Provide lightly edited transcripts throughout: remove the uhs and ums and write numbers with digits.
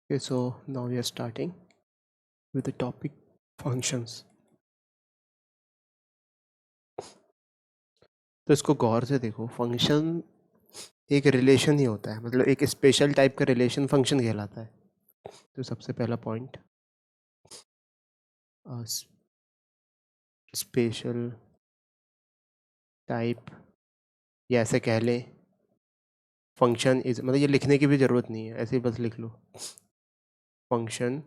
Okay, so now we are starting with the topic functions. तो इसको गौर से देखो, फंक्शन एक रिलेशन ही होता है, मतलब एक स्पेशल टाइप का रिलेशन फंक्शन कहलाता है। तो सबसे पहला पॉइंट, स्पेशल टाइप, या ऐसे कह लें फंक्शन इज, मतलब ये लिखने की भी ज़रूरत नहीं है, ऐसे ही बस लिख लो, function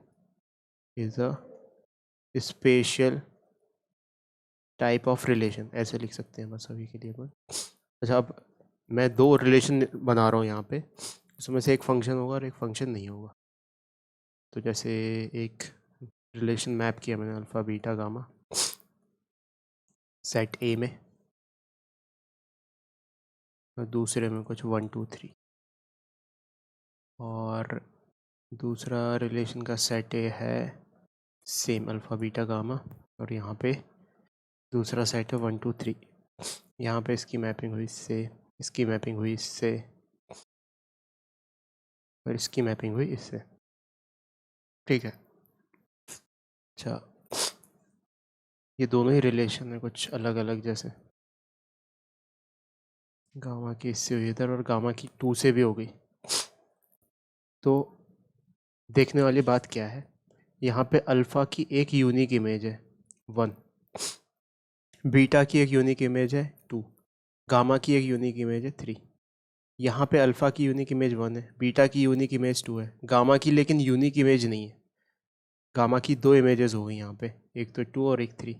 is a special type of relation, ऐसे लिख सकते हैं बस अभी के लिए अपन। अच्छा, अब मैं दो रिलेशन बना रहा हूँ यहाँ पे, उसमें से एक फंक्शन होगा और एक फंक्शन नहीं होगा। तो जैसे एक रिलेशन मैप किया मैंने अल्फ़ा बीटा गामा सेट ए में, और दूसरे में कुछ 1 2 3, और दूसरा रिलेशन का सेट ए है सेम अल्फ़ा बीटा गामा, और यहाँ पे दूसरा सेट है 1 2 3। यहाँ पे इसकी मैपिंग हुई इससे, इसकी मैपिंग हुई इससे, और इसकी मैपिंग हुई इससे। ठीक है। अच्छा, ये दोनों ही रिलेशन है कुछ अलग अलग, जैसे गामा की इससे हुई इधर और गामा की 2 से भी हो गई। तो देखने वाली बात क्या है, यहाँ पे अल्फ़ा की एक यूनिक इमेज है 1, बीटा की एक यूनिक इमेज है 2, गामा की एक यूनिक इमेज है 3। यहाँ पे अल्फ़ा की यूनिक इमेज 1 है, बीटा की यूनिक इमेज 2 है, गामा की लेकिन यूनिक इमेज नहीं है। गामा की 2 इमेजेस हो गई यहाँ पे, एक तो 2 और एक 3।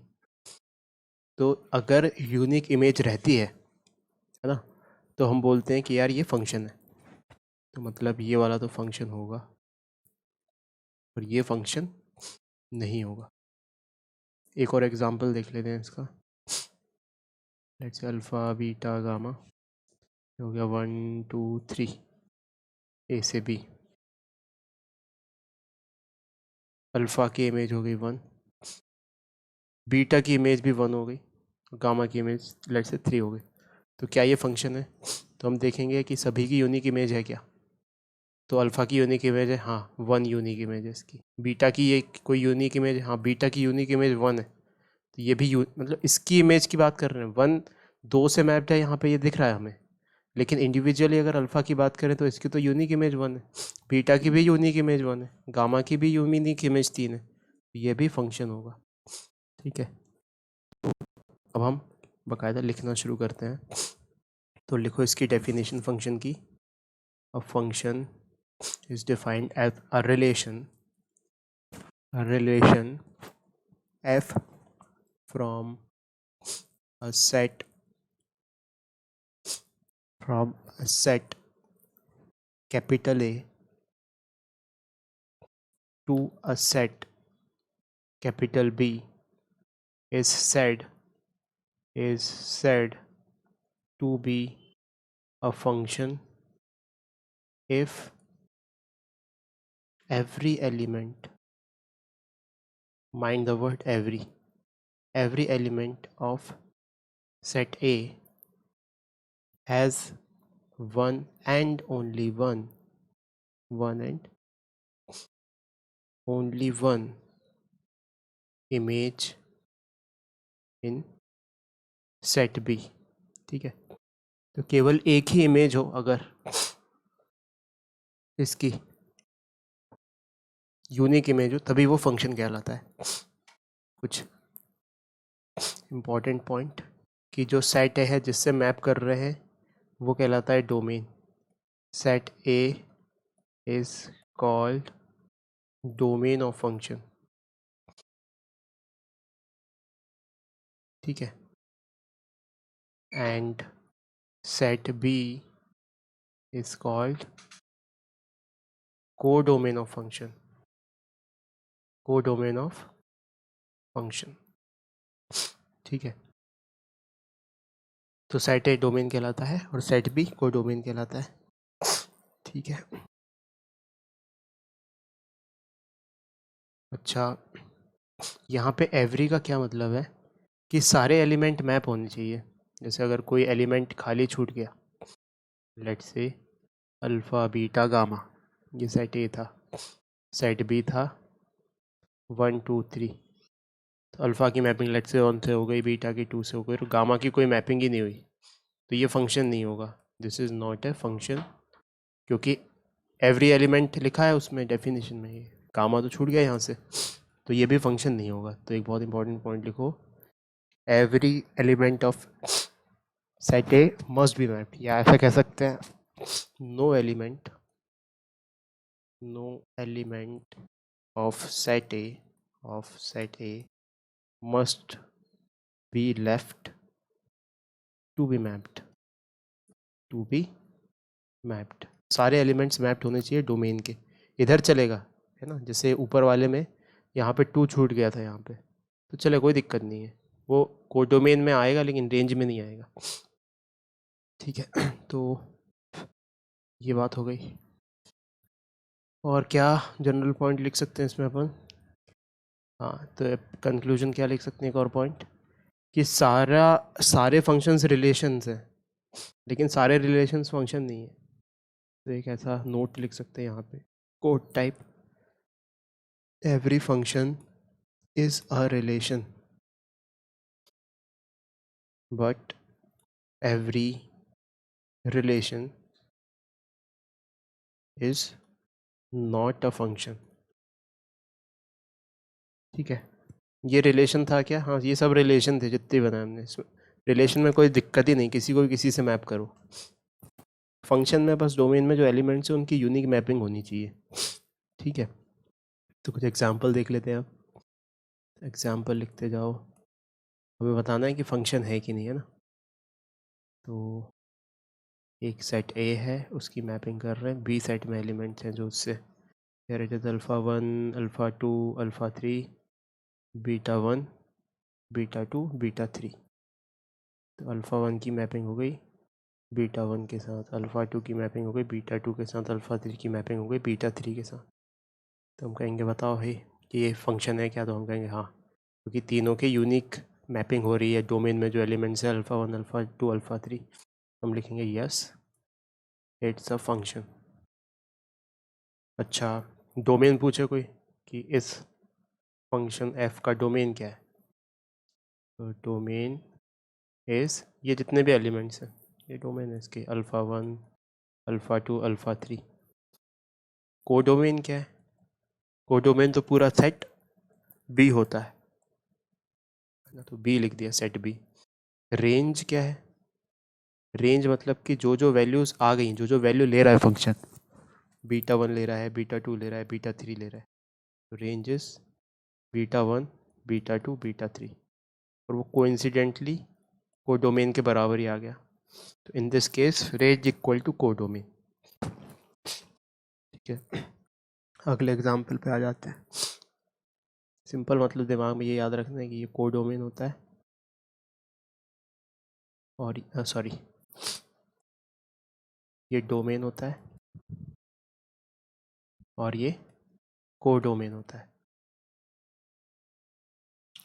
तो अगर यूनिक इमेज रहती है ना, तो हम बोलते हैं कि यार ये फंक्शन है। तो मतलब ये वाला तो फंक्शन होगा और ये फंक्शन नहीं होगा। एक और एग्जांपल देख लेते हैं इसका। Let's say alpha beta gamma हो गया 1 2 3 ए से बी, अल्फ़ा की इमेज हो गई 1, बीटा की इमेज भी 1 हो गई, गामा की इमेज लेट्स से 3 हो गई। तो क्या ये फंक्शन है? तो हम देखेंगे कि सभी की यूनिक इमेज है क्या। तो अल्फ़ा की यूनिक इमेज है, हाँ 1 यूनिक इमेज है इसकी। बीटा की ये कोई यूनिक इमेज है, हाँ बीटा की यूनिक इमेज 1 है। तो ये भी मतलब इसकी इमेज की बात कर रहे हैं, 1 2 से मैप्ड है यहाँ पे, ये दिख रहा है हमें। लेकिन इंडिविजुअली अगर अल्फ़ा की बात करें तो इसकी तो यूनिक इमेज 1 है, बीटा की भी यूनिक इमेज 1 है, गामा की भी यूनिक इमेज 3 है। ये भी फंक्शन होगा। ठीक है, अब हम बाकायदा लिखना शुरू करते हैं। तो लिखो इसकी डेफिनेशन फंक्शन की। A function is defined as a relation f from a set capital A to a set capital B is said to be a function if every element, mind the word every element of set A has one and only one and only one image in set B। ठीक है, तो केवल एक ही image हो अगर इसकी unique image हो, तभी वो फंक्शन कहलाता है। कुछ इम्पॉर्टेंट पॉइंट कि जो सेट है जिससे मैप कर रहे हैं वो कहलाता है domain. Set A is called domain of function. ठीक है, and set B is called codomain of function. Codomain of function. ठीक है, तो सेट ए डोमेन कहलाता है और सेट बी कोडोमेन कहलाता है। ठीक है, अच्छा यहाँ पे एवरी का क्या मतलब है कि सारे एलिमेंट मैप होने चाहिए। जैसे अगर कोई एलिमेंट खाली छूट गया, let's say alpha beta gamma, ये सेट ए था, सेट बी था 1 2 3, तो अल्फ़ा की मैपिंग लेट से 1 से हो गई, बीटा की 2 से हो गई, तो गामा की कोई मैपिंग ही नहीं हुई, तो ये फंक्शन नहीं होगा, this is not a function, क्योंकि एवरी एलिमेंट लिखा है उसमें डेफिनेशन में, ये गामा तो छूट गया यहाँ से, तो ये भी फंक्शन नहीं होगा। तो एक बहुत इंपॉर्टेंट पॉइंट लिखो, every element of set A must be mapped, या ऐसा कह सकते हैं, no element of set A must be left to be mapped. सारे एलिमेंट्स मैप्ड होने चाहिए डोमेन के, इधर चलेगा, है ना, जैसे ऊपर वाले में यहाँ पे 2 छूट गया था यहाँ पे, तो चले कोई दिक्कत नहीं है, वो कोडोमेन में आएगा लेकिन रेंज में नहीं आएगा, ठीक है। तो ये बात हो गई, और क्या जनरल पॉइंट लिख सकते हैं इसमें अपन, हाँ, तो कंक्लूजन क्या लिख सकते हैं, एक और पॉइंट, कि सारे फंक्शंस रिलेशंस हैं, लेकिन सारे रिलेशंस फंक्शन नहीं है, तो एक ऐसा नोट लिख सकते हैं यहाँ पे, code type, every function is a relation but every relation is not a function, ठीक है। ये रिलेशन था क्या, हाँ ये सब रिलेशन थे जितने बनाए हमने, इसमें रिलेशन में कोई दिक्कत ही नहीं, किसी को भी किसी से मैप करो, फंक्शन में बस डोमेन में जो एलिमेंट्स हैं उनकी यूनिक मैपिंग होनी चाहिए, ठीक है। तो कुछ एग्जांपल देख लेते हैं, आप एग्जांपल लिखते जाओ, हमें बताना है कि फंक्शन है कि नहीं, है ना। तो एक सेट ए है, उसकी मैपिंग कर रहे हैं, बी सेट में एलिमेंट्स हैं जो उससे, here it is alpha 1 alpha 2 alpha 3 beta 1 beta 2 beta 3, तो अल्फ़ा 1 की मैपिंग हो गई बीटा 1 के साथ, अल्फ़ा 2 की मैपिंग हो गई बीटा 2 के साथ, अल्फ़ा 3 की मैपिंग हो गई बीटा 3 के साथ। तो हम कहेंगे बताओ भाई कि ये फंक्शन है क्या, तो हम कहेंगे हाँ, क्योंकि तीनों के यूनिक मैपिंग हो रही है डोमेन में जो एलिमेंट्स है अल्फ़ा 1 अल्फ़ा 2 अल्फ़ा 3, हम लिखेंगे यस इट्स अ फंक्शन। अच्छा, डोमेन पूछे कोई कि इस फंक्शन एफ का डोमेन क्या है, तो डोमेन इस, ये जितने भी एलिमेंट्स हैं ये डोमेन है इसके, अल्फ़ा 1 अल्फ़ा 2 अल्फ़ा 3। कोडोमेन क्या है, कोडोमेन तो पूरा सेट बी होता है ना, तो बी लिख दिया सेट बी। रेंज क्या है, रेंज मतलब कि जो जो वैल्यूज़ आ गई, जो जो वैल्यू ले रहा है फंक्शन, बीटा 1 ले रहा है, बीटा 2 ले रहा है, बीटा 3 ले रहा है, तो range is beta 1 beta 2 beta 3, और वो कोइंसिडेंटली कोडोमेन के बराबर ही आ गया, तो in this case range equal to codomain, ठीक है। अगले एग्जाम्पल पे आ जाते हैं, सिंपल मतलब दिमाग में ये याद रखना है कि ये कोडोमेन होता है, और सॉरी ये डोमेन होता है, और ये कोडोमेन होता है,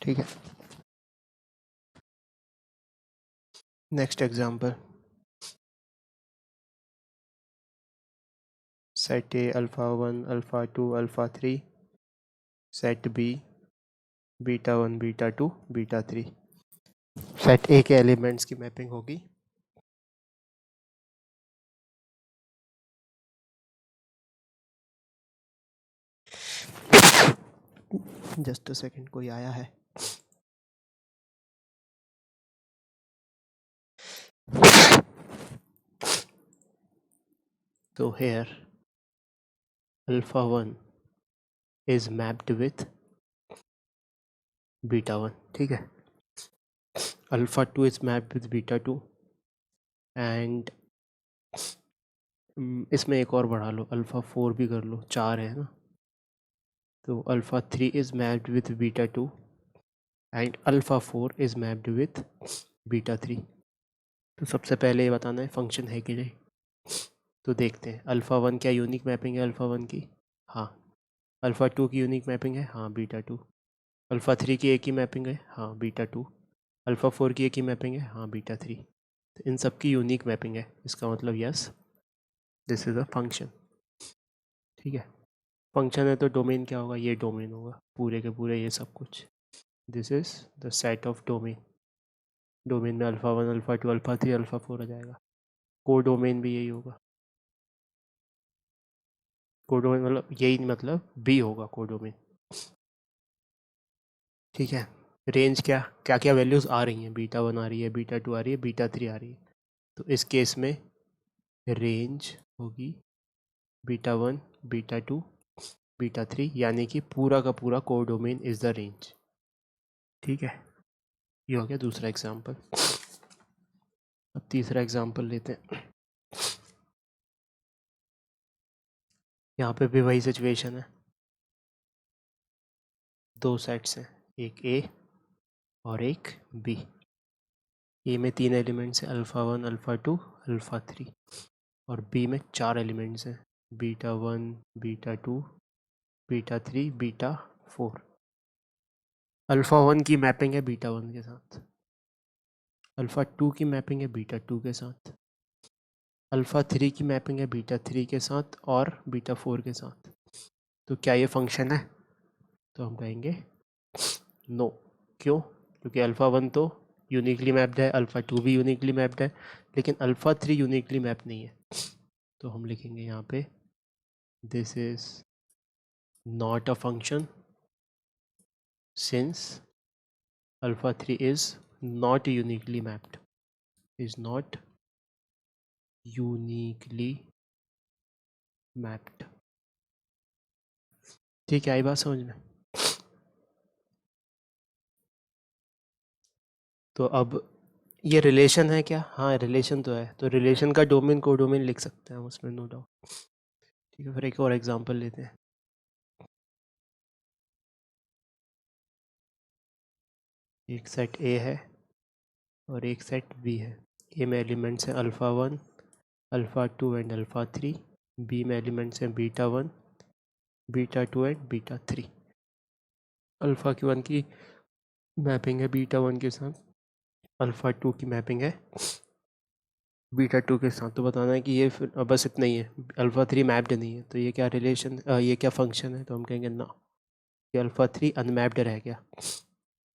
ठीक है। Next example, set A alpha 1 alpha 2 alpha 3, set B beta 1 beta 2 beta 3, set A के एलिमेंट्स की मैपिंग होगी जस्ट अ सेकेंड, कोई आया है, तो here alpha 1 is mapped with beta 1, ठीक है, alpha 2 is mapped with beta 2, and इसमें एक और बढ़ा लो, अल्फ़ा 4 भी कर लो, 4 है ना, तो alpha 3 is mapped with beta 2 and alpha 4 is mapped with beta 3। तो सबसे पहले ये बताना है फंक्शन है कि नहीं, तो देखते हैं अल्फ़ा 1 क्या यूनिक मैपिंग है अल्फ़ा 1 की, हाँ, अल्फ़ा 2 की यूनिक मैपिंग है, हाँ बीटा 2, अल्फ़ा 3 की एक ही मैपिंग है, हाँ बीटा 2, अल्फ़ा 4 की एक ही मैपिंग है, हाँ बीटा 3, तो इन सब की यूनिक मैपिंग है, इसका मतलब yes this is a function, ठीक है। फंक्शन है तो डोमेन क्या होगा, ये डोमेन होगा पूरे के पूरे ये सब कुछ। This is the set of domain. Domain में अल्फ़ा 1 अल्फ़ा 2 अल्फ़ा 3 अल्फ़ा 4 आ जाएगा। को डोमेन भी यही होगा। को डोमेन मतलब यही, मतलब बी होगा को डोमेन। ठीक है। रेंज क्या क्या क्या वैल्यूज़ आ रही हैं, बीटा 1 आ रही है, बीटा 2 आ रही है, बीटा 3 आ रही है। तो इस केस में रेंज होगी बीटा 1 बीटा 2 बीटा 3, यानी कि पूरा का पूरा कोडोमेन इज द रेंज। ठीक है, ये हो गया दूसरा एग्जाम्पल। अब तीसरा एग्जाम्पल लेते हैं। यहाँ पे भी वही सिचुएशन है, दो सेट्स हैं, एक ए और एक बी। ए में 3 एलिमेंट्स हैं, अल्फ़ा 1 अल्फ़ा 2 अल्फ़ा 3, और बी में 4 एलिमेंट्स हैं, beta 1 beta 2 beta 3 beta 4। Alpha 1 की मैपिंग है बीटा 1 के साथ, अल्फ़ा 2 की मैपिंग है बीटा 2 के साथ, अल्फ़ा 3 की मैपिंग है बीटा 3 के साथ और बीटा 4 के साथ। तो क्या ये फंक्शन है? तो हम कहेंगे नो। क्यों? क्योंकि अल्फ़ा 1 तो यूनिकली मैप्ड है, अल्फ़ा 2 भी यूनिकली मैप्ड है, लेकिन अल्फ़ा 3 यूनिकली मैप नहीं है। तो हम लिखेंगे यहाँ पे this is not a function since alpha 3 is not uniquely mapped, is not uniquely mapped. ठीक है, आई बात समझ में? तो अब ये रिलेशन है क्या? हाँ रिलेशन तो है, तो रिलेशन का डोमेन को डोमेन लिख सकते हैं हम, उसमें नो डाउट। ठीक है, फिर एक और एग्जांपल लेते हैं। एक सेट ए है और एक सेट बी है। ए में एलिमेंट्स हैं alpha 1 alpha 2 and alpha 3। B में एलिमेंट्स हैं beta 1 beta 2 and beta 3। Alpha की 1 की मैपिंग है बीटा 1 के साथ, अल्फ़ा 2 की मैपिंग है बीटा 2 के साथ। तो बताना है कि ये फिर बस इतना ही है, अल्फ़ा 3 मैप्ड नहीं है, तो ये क्या रिलेशन, ये क्या फंक्शन है? तो हम कहेंगे ना, ये अल्फ़ा 3 अनमैप्ड रह गया,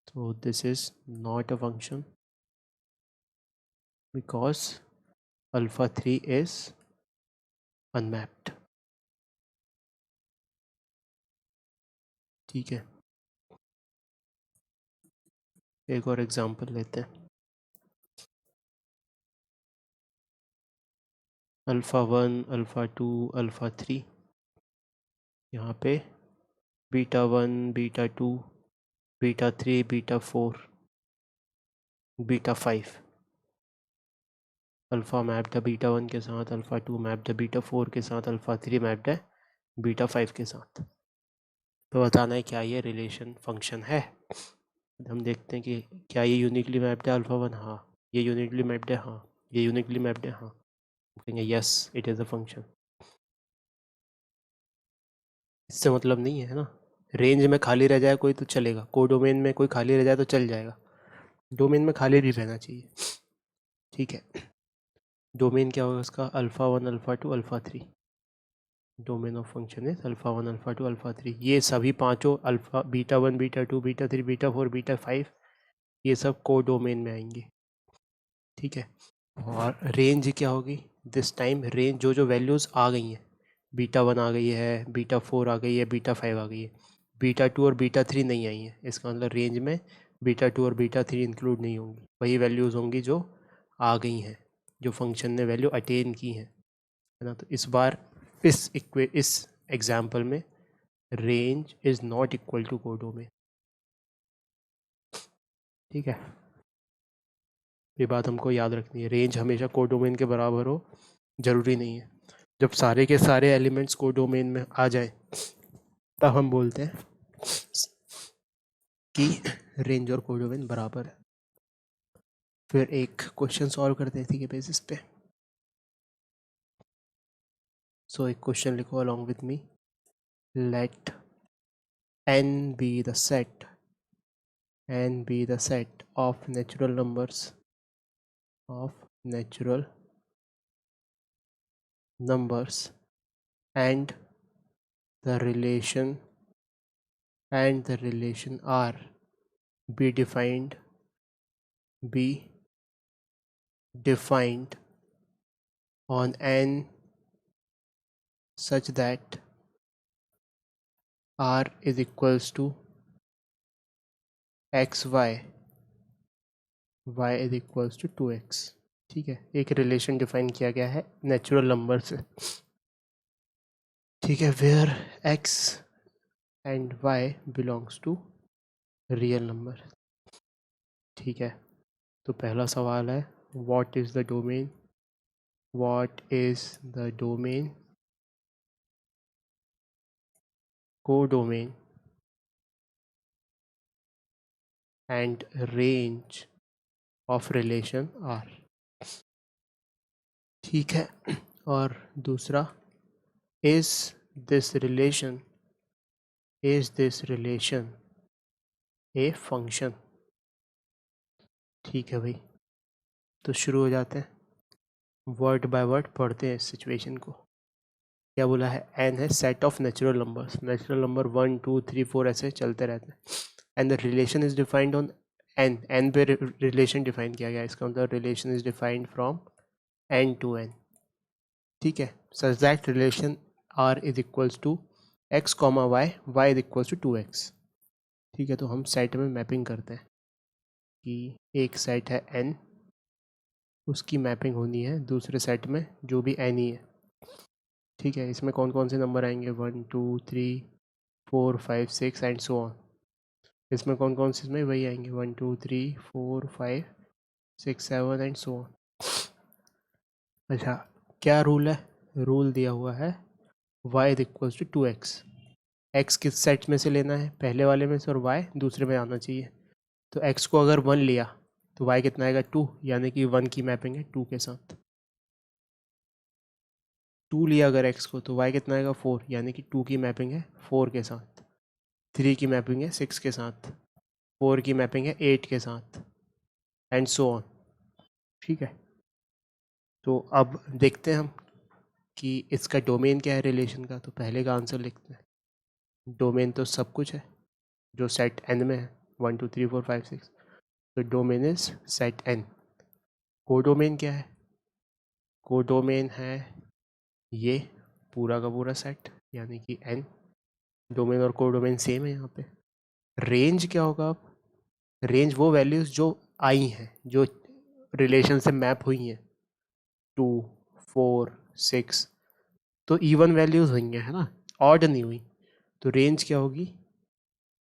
तो this is not a function because alpha 3 is unmapped. ठीक है, एक और एग्जांपल लेते हैं। अल्फ़ा 1 अल्फ़ा 2 अल्फ़ा 3, यहाँ पे beta 1 beta 2 beta 3 beta 4 beta 5। Alpha mapped है बीटा 1 के साथ, अल्फ़ा 2 मैप्ड है बीटा 4 के साथ, अल्फ़ा 3 मैप्ड है बीटा 5 के साथ। तो बताना है क्या ये रिलेशन फंक्शन है। हम देखते हैं कि क्या ये यूनिकली मैप्ड है अल्फ़ा 1, हाँ। ये यूनिकली मैप्ड है, हाँ। ये यूनिकली मैप्ड है, हाँ। कहेंगे yes it is a function. इससे मतलब नहीं है ना, रेंज में खाली रह जाए कोई तो चलेगा, को डोमेन में कोई खाली रह जाए तो चल जाएगा, डोमेन में खाली नहीं रहना चाहिए। ठीक है, डोमेन क्या होगा उसका? Alpha 1 alpha 2 alpha 3। Domain of function is alpha 1 alpha 2 alpha 3। ये सभी पांचों alpha beta 1 beta 2 beta 3 beta 4 beta 5, ये सब को डोमेन में आएंगे। ठीक है, और रेंज क्या होगी? दिस टाइम रेंज जो जो वैल्यूज़ आ गई हैं, बीटा 1 आ गई है, बीटा 4 आ गई है, बीटा 5 आ गई है, बीटा 2 और बीटा 3 नहीं आई हैं, इसका मतलब रेंज में बीटा 2 और बीटा 3 इंक्लूड नहीं होंगी, वही वैल्यूज़ होंगी जो आ गई हैं, जो फंक्शन ने वैल्यू अटेन की हैं, है ना। तो इस बार इस एग्जाम्पल में range is not equal to codomain. ठीक है, ये बात हमको याद रखनी है, रेंज हमेशा कोडोमेन के बराबर हो ज़रूरी नहीं है। जब सारे के सारे एलिमेंट्स कोडोमेन में आ जाए तब हम बोलते हैं कि रेंज और कोडोमेन बराबर है। फिर एक क्वेश्चन सॉल्व करते हैं इसी के बेसिस पे। सो एक क्वेश्चन लिखो अलॉन्ग विथ मी। लेट n be the set of natural numbers and the relation and the relation R be defined on N such that R is equals to xy, y is equals to 2x। ठीक है, एक relation define किया गया है natural number से। ठीक है, where x and y belongs to real number. ठीक है, तो पहला सवाल है what is the domain, what is the domain, codomain and range of relation R। ठीक है, और दूसरा is this relation a function. ठीक है भाई, तो शुरू हो जाते हैं, वर्ड बाय वर्ड पढ़ते हैं इस सिचुएशन को। क्या बोला है, एन है set of natural numbers, natural number 1 2 3 4 ऐसे चलते रहते हैं, and the relation is defined on N, N पे रिलेशन डिफाइन किया गया है, इसका मतलब relation is defined from N to N. ठीक है, such that relation R is equals to X comma Y, Y is equals to 2x। ठीक है, तो हम सेट में मैपिंग करते हैं कि एक सेट है n, उसकी मैपिंग होनी है दूसरे सेट में जो भी n ही है। ठीक है, इसमें कौन कौन से नंबर आएंगे, 1 2 3 4 5 6 एंड सो ऑन। इसमें कौन कौन से, इसमें वही आएंगे 1 2 3 4 5 6 7 एंड सो ऑन। अच्छा, क्या रूल है, रूल दिया हुआ है y is equals to 2x। x किस सेट में से लेना है, पहले वाले में से, और y दूसरे में आना चाहिए। तो x को अगर 1 लिया तो y कितना आएगा 2, यानी कि 1 की मैपिंग है 2 के साथ। 2 लिया अगर x को तो y कितना आएगा 4, यानी कि 2 की मैपिंग है 4 के साथ। 3 की मैपिंग है 6 के साथ, 4 की मैपिंग है 8 के साथ एंड सो ऑन। ठीक है, तो अब देखते हैं हम कि इसका डोमेन क्या है रिलेशन का। तो पहले का आंसर लिखते हैं, डोमेन तो सब कुछ है जो सेट n में है, 1 2 3 4 5 6, तो domain is set n। Codomain क्या है, कोडोमेन है ये पूरा का पूरा सेट, यानी कि n। डोमेन और कोडोमेन सेम है यहाँ पे। रेंज क्या होगा, अब रेंज वो वैल्यूज़ जो आई हैं, जो रिलेशन से मैप हुई हैं, 2 4 6, तो इवन वैल्यूज़ हुई हैं, है ना, ऑड नहीं हुई। तो रेंज क्या होगी,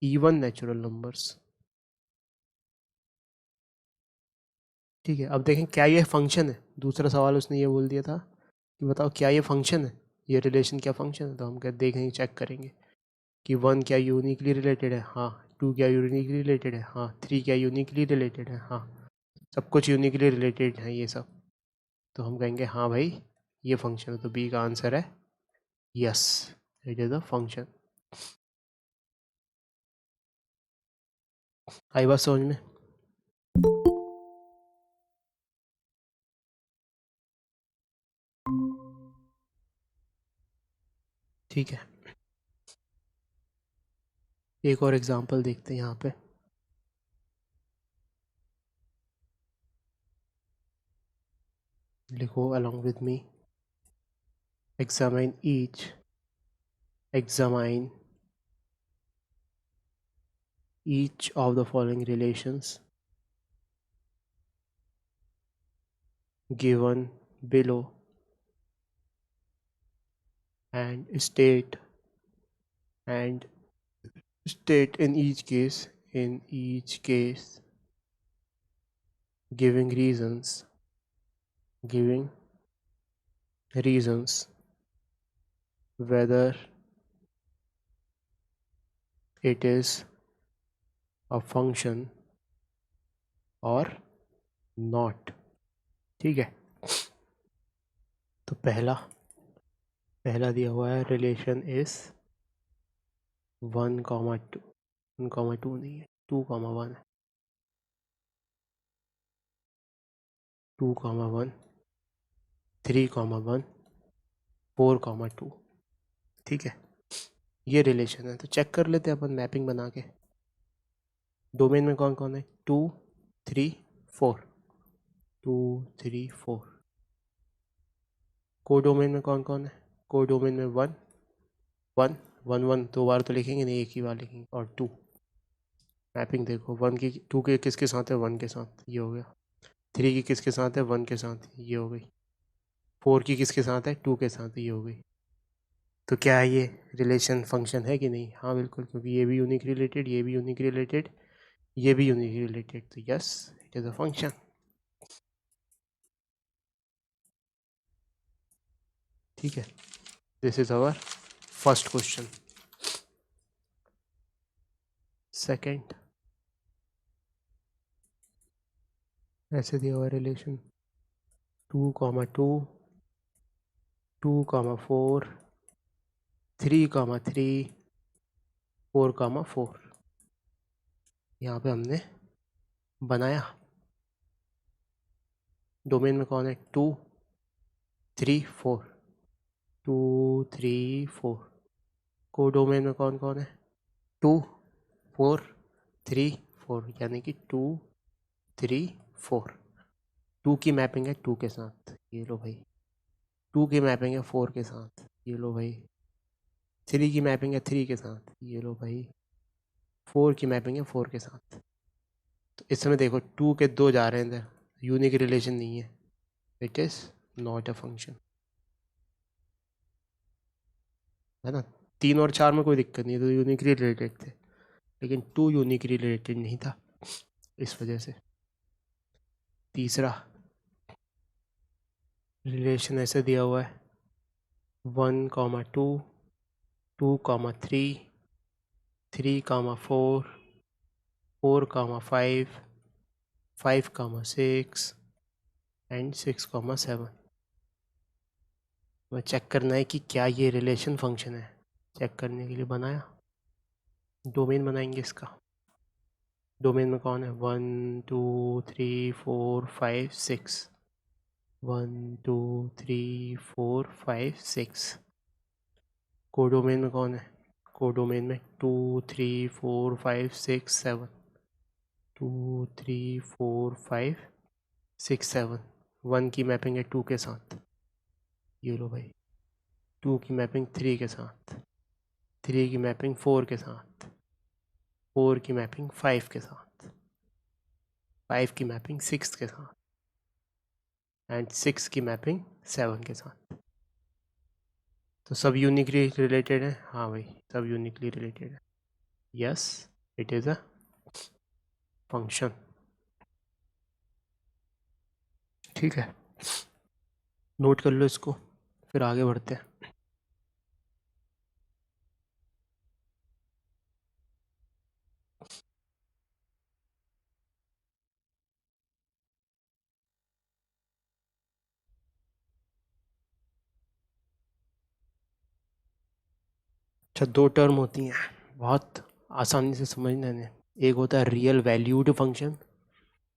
इवन नेचुरल नंबर्स। ठीक है, अब देखें क्या ये फंक्शन है। दूसरा सवाल उसने ये बोल दिया था कि बताओ क्या ये फंक्शन है, ये रिलेशन क्या फंक्शन है। तो हम क्या देखेंगे, चेक करेंगे कि 1 क्या यूनिकली रिलेटेड है, हाँ। 2 क्या यूनिकली रिलेटेड है, हाँ। 3 क्या यूनिकली रिलेटेड है, हाँ। सब कुछ यूनिकली रिलेटेड है ये सब। तो हम कहेंगे हाँ भाई ये फंक्शन है। तो बी का आंसर है yes, it is a function. आई बात समझ में। ठीक है, एक और एग्जांपल देखते हैं यहाँ पे। लिखो along with me, examine each of the following relations given below and and state in each case giving reasons whether it is a function or not। ठीक है, तो पहला दिया हुआ है रिलेशन इज 1,2, 1,2 नहीं है, 2,1 है, 2,1 3,1 4,2। ठीक है, ये रिलेशन है, तो चेक कर लेते हैं अपन मैपिंग बना के। डोमेन में कौन कौन है, 2 3 4, 2 3 4। को डोमेन में कौन कौन है, को डोमेन में 1 1 1 1 दो बार तो लिखेंगे नहीं, एक ही बार लिखेंगे। और 2, मैपिंग देखो, 1 की 2 के किसके साथ है, 1 के साथ, ये हो गया। 3 की किसके साथ है, 1 के साथ, ये हो गई। 4 की किसके साथ है, 2 के साथ, ये हो गई। तो क्या है, ये रिलेशन फंक्शन है कि नहीं? हाँ बिल्कुल, क्योंकि ये भी यूनिक रिलेटेड, ये भी यूनिक रिलेटेड, ये भी यूनिक रिलेटेड, तो yes it is a function. ठीक है, this is our first question. Second, ऐसे दिया हुआ रिलेशन 2 2 2 4 3 3 4 4। यहाँ पे हमने बनाया, डोमेन में कौन है, 2 3 4, 2 3 4। को डोमेन में कौन कौन है, 2 4 3 4, यानी कि 2 3 4। 2 की मैपिंग है 2 के साथ, ये लो भाई। 2 की मैपिंग है 4 के साथ, ये लो भाई। 3 की मैपिंग है 3 के साथ, ये लो भाई। 4 की मैपिंग है 4 के साथ। तो इस समय देखो 2 के 2 जा रहे हैं इधर, यूनिक रिलेशन नहीं है, it is not a function, है ना। 3 और 4 में कोई दिक्कत नहीं है, तो यूनिकली रिलेटेड थे, लेकिन 2 यूनिकली रिलेटेड नहीं था, इस वजह से। तीसरा रिलेशन ऐसे दिया हुआ है 1 2 2 3 3 4 4 5 5 6 एंड 6 7। मैं चेक करना है कि क्या ये रिलेशन फंक्शन है। चेक करने के लिए बनाया, डोमेन बनाएंगे इसका। डोमेन में कौन है, 1 2 3 4 5 6, 1 2 3 4 5 6। कोडोमेन में कौन है, कोडोमेन में 2 3 4 5 6 7, 2 3 4 5 6 7। 1 की मैपिंग है 2 के साथ, ये लो भाई। 2 की मैपिंग 3 के साथ, 3 की मैपिंग 4 के साथ, 4 की मैपिंग 5 के साथ, 5 की मैपिंग 6 के साथ, एंड 6 की मैपिंग 7 के साथ। तो सब यूनिकली रिलेटेड है, हाँ भाई सब यूनिकली रिलेटेड है, yes it is a function. ठीक है, नोट कर लो इसको, फिर आगे बढ़ते हैं। अच्छा, 2 टर्म होती हैं, बहुत आसानी से समझना है। एक होता है रियल वैल्यूड फंक्शन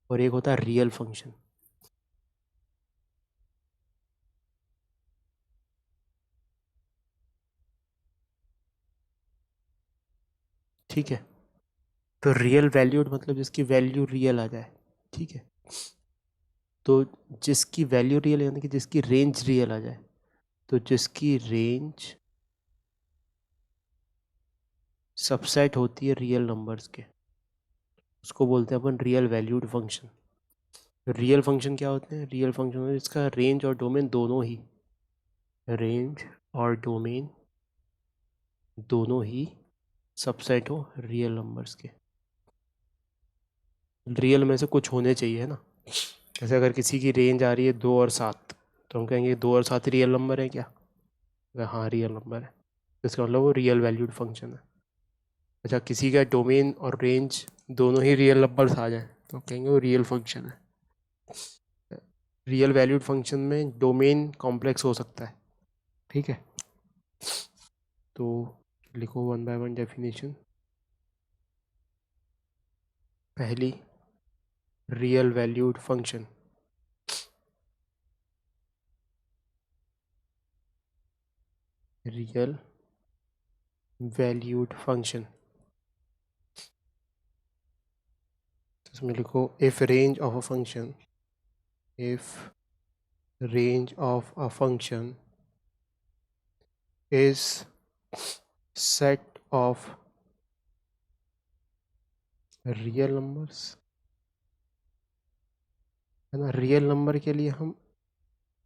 और एक होता है रियल फंक्शन। ठीक है, तो रियल वैल्यूड मतलब जिसकी वैल्यू रियल आ जाए। ठीक है, तो जिसकी वैल्यू रियल यानी कि जिसकी रेंज रियल आ जाए, तो जिसकी रेंज सबसेट होती है रियल नंबर्स के, उसको बोलते हैं अपन real valued function. Real function क्या होते हैं, रियल फंक्शन जिसका रेंज और डोमेन दोनों ही, रेंज और डोमेन दोनों ही सबसेट हो रियल नंबर्स के। रियल में से कुछ होने चाहिए, है ना। जैसे अगर किसी की रेंज आ रही है 2 और 7, तो हम कहेंगे 2 और 7 रियल नंबर है क्या? अगर हाँ रियल नंबर है, तो इसका मतलब वो रियल वैल्यूड फंक्शन है। अच्छा, किसी का डोमेन और रेंज दोनों ही रियल नंबर्स आ जाए, तो कहेंगे वो रियल फंक्शन है। रियल वैल्यूड फंक्शन में डोमेन कॉम्प्लेक्स हो सकता है। ठीक है, तो लिखो 1 बाय 1 डेफिनेशन। पहली, real valued function, real valued function. इसमें लिखो if range of a function, if range of a function is set of real numbers, है ना। रियल नंबर के लिए हम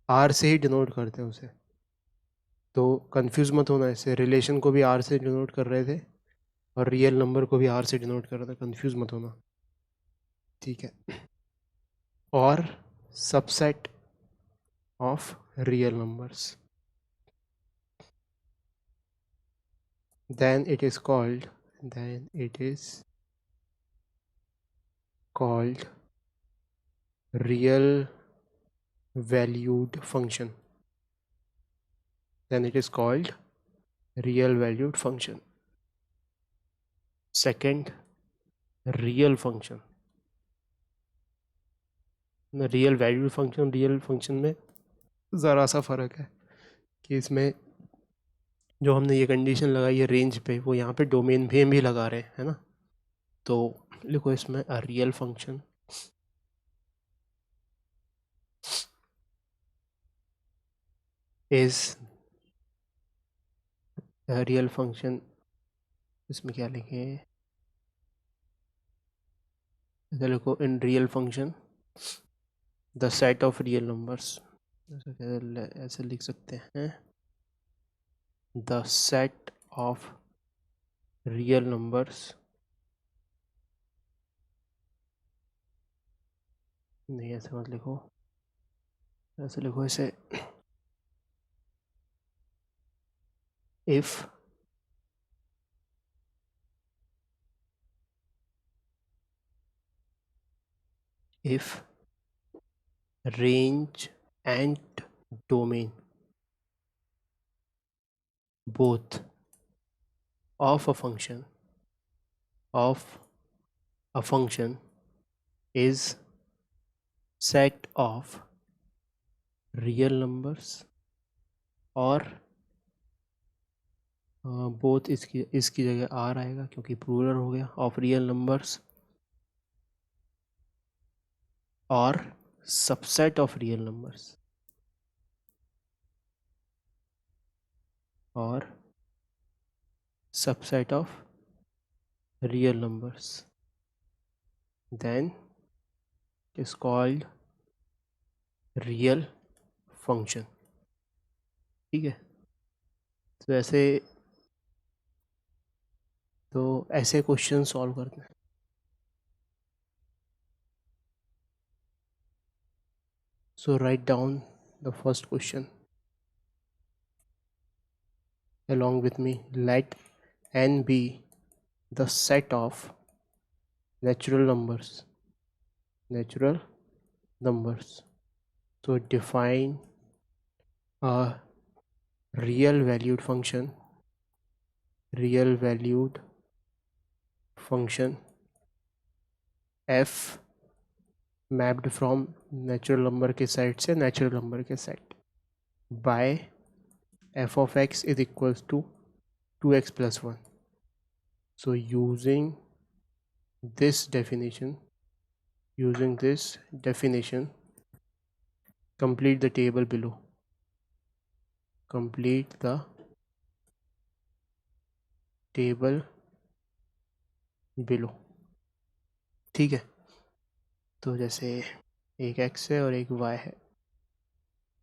आर से ही डिनोट करते हैं उसे, तो कंफ्यूज मत होना। ऐसे रिलेशन को भी आर से डिनोट कर रहे थे और रियल नंबर को भी आर से डिनोट कर रहे थे, कंफ्यूज मत होना, ठीक है। और subset of real numbers, then it is called real valued function, then it is called real valued function। Second, real function, real valued function, real function में ज़रा सा फ़र्क है कि इसमें जो हमने ये कंडीशन लगाई है रेंज पे, वो यहाँ पे डोमेन भी लगा रहे हैं, है ना। तो लिखो इसमें a real function is, real function, इसमें क्या लिखे, ऐसे लिखो in real function the set of real numbers, ऐसे लिख सकते हैं, the set of real numbers, नहीं ऐसे मत लिखो, ऐसे लिखो इसे, if range and domain both of a function is set of real numbers और बोथ, इसकी जगह आर आएगा क्योंकि प्लूरल हो गया, ऑफ रियल नंबर्स और सबसेट ऑफ रियल नंबर्स, और subset of real numbers, then is called real function, ठीक है। तो ऐसे क्वेश्चन सॉल्व करते हैं। So write down the first question along with me. Let n be the set of natural numbers. So define a real valued function f mapped from natural number के set से natural number के set by f of x is equals to 2x plus 1. So using this definition, complete the table below. ठीक है। तो जैसे एक x है और एक y है,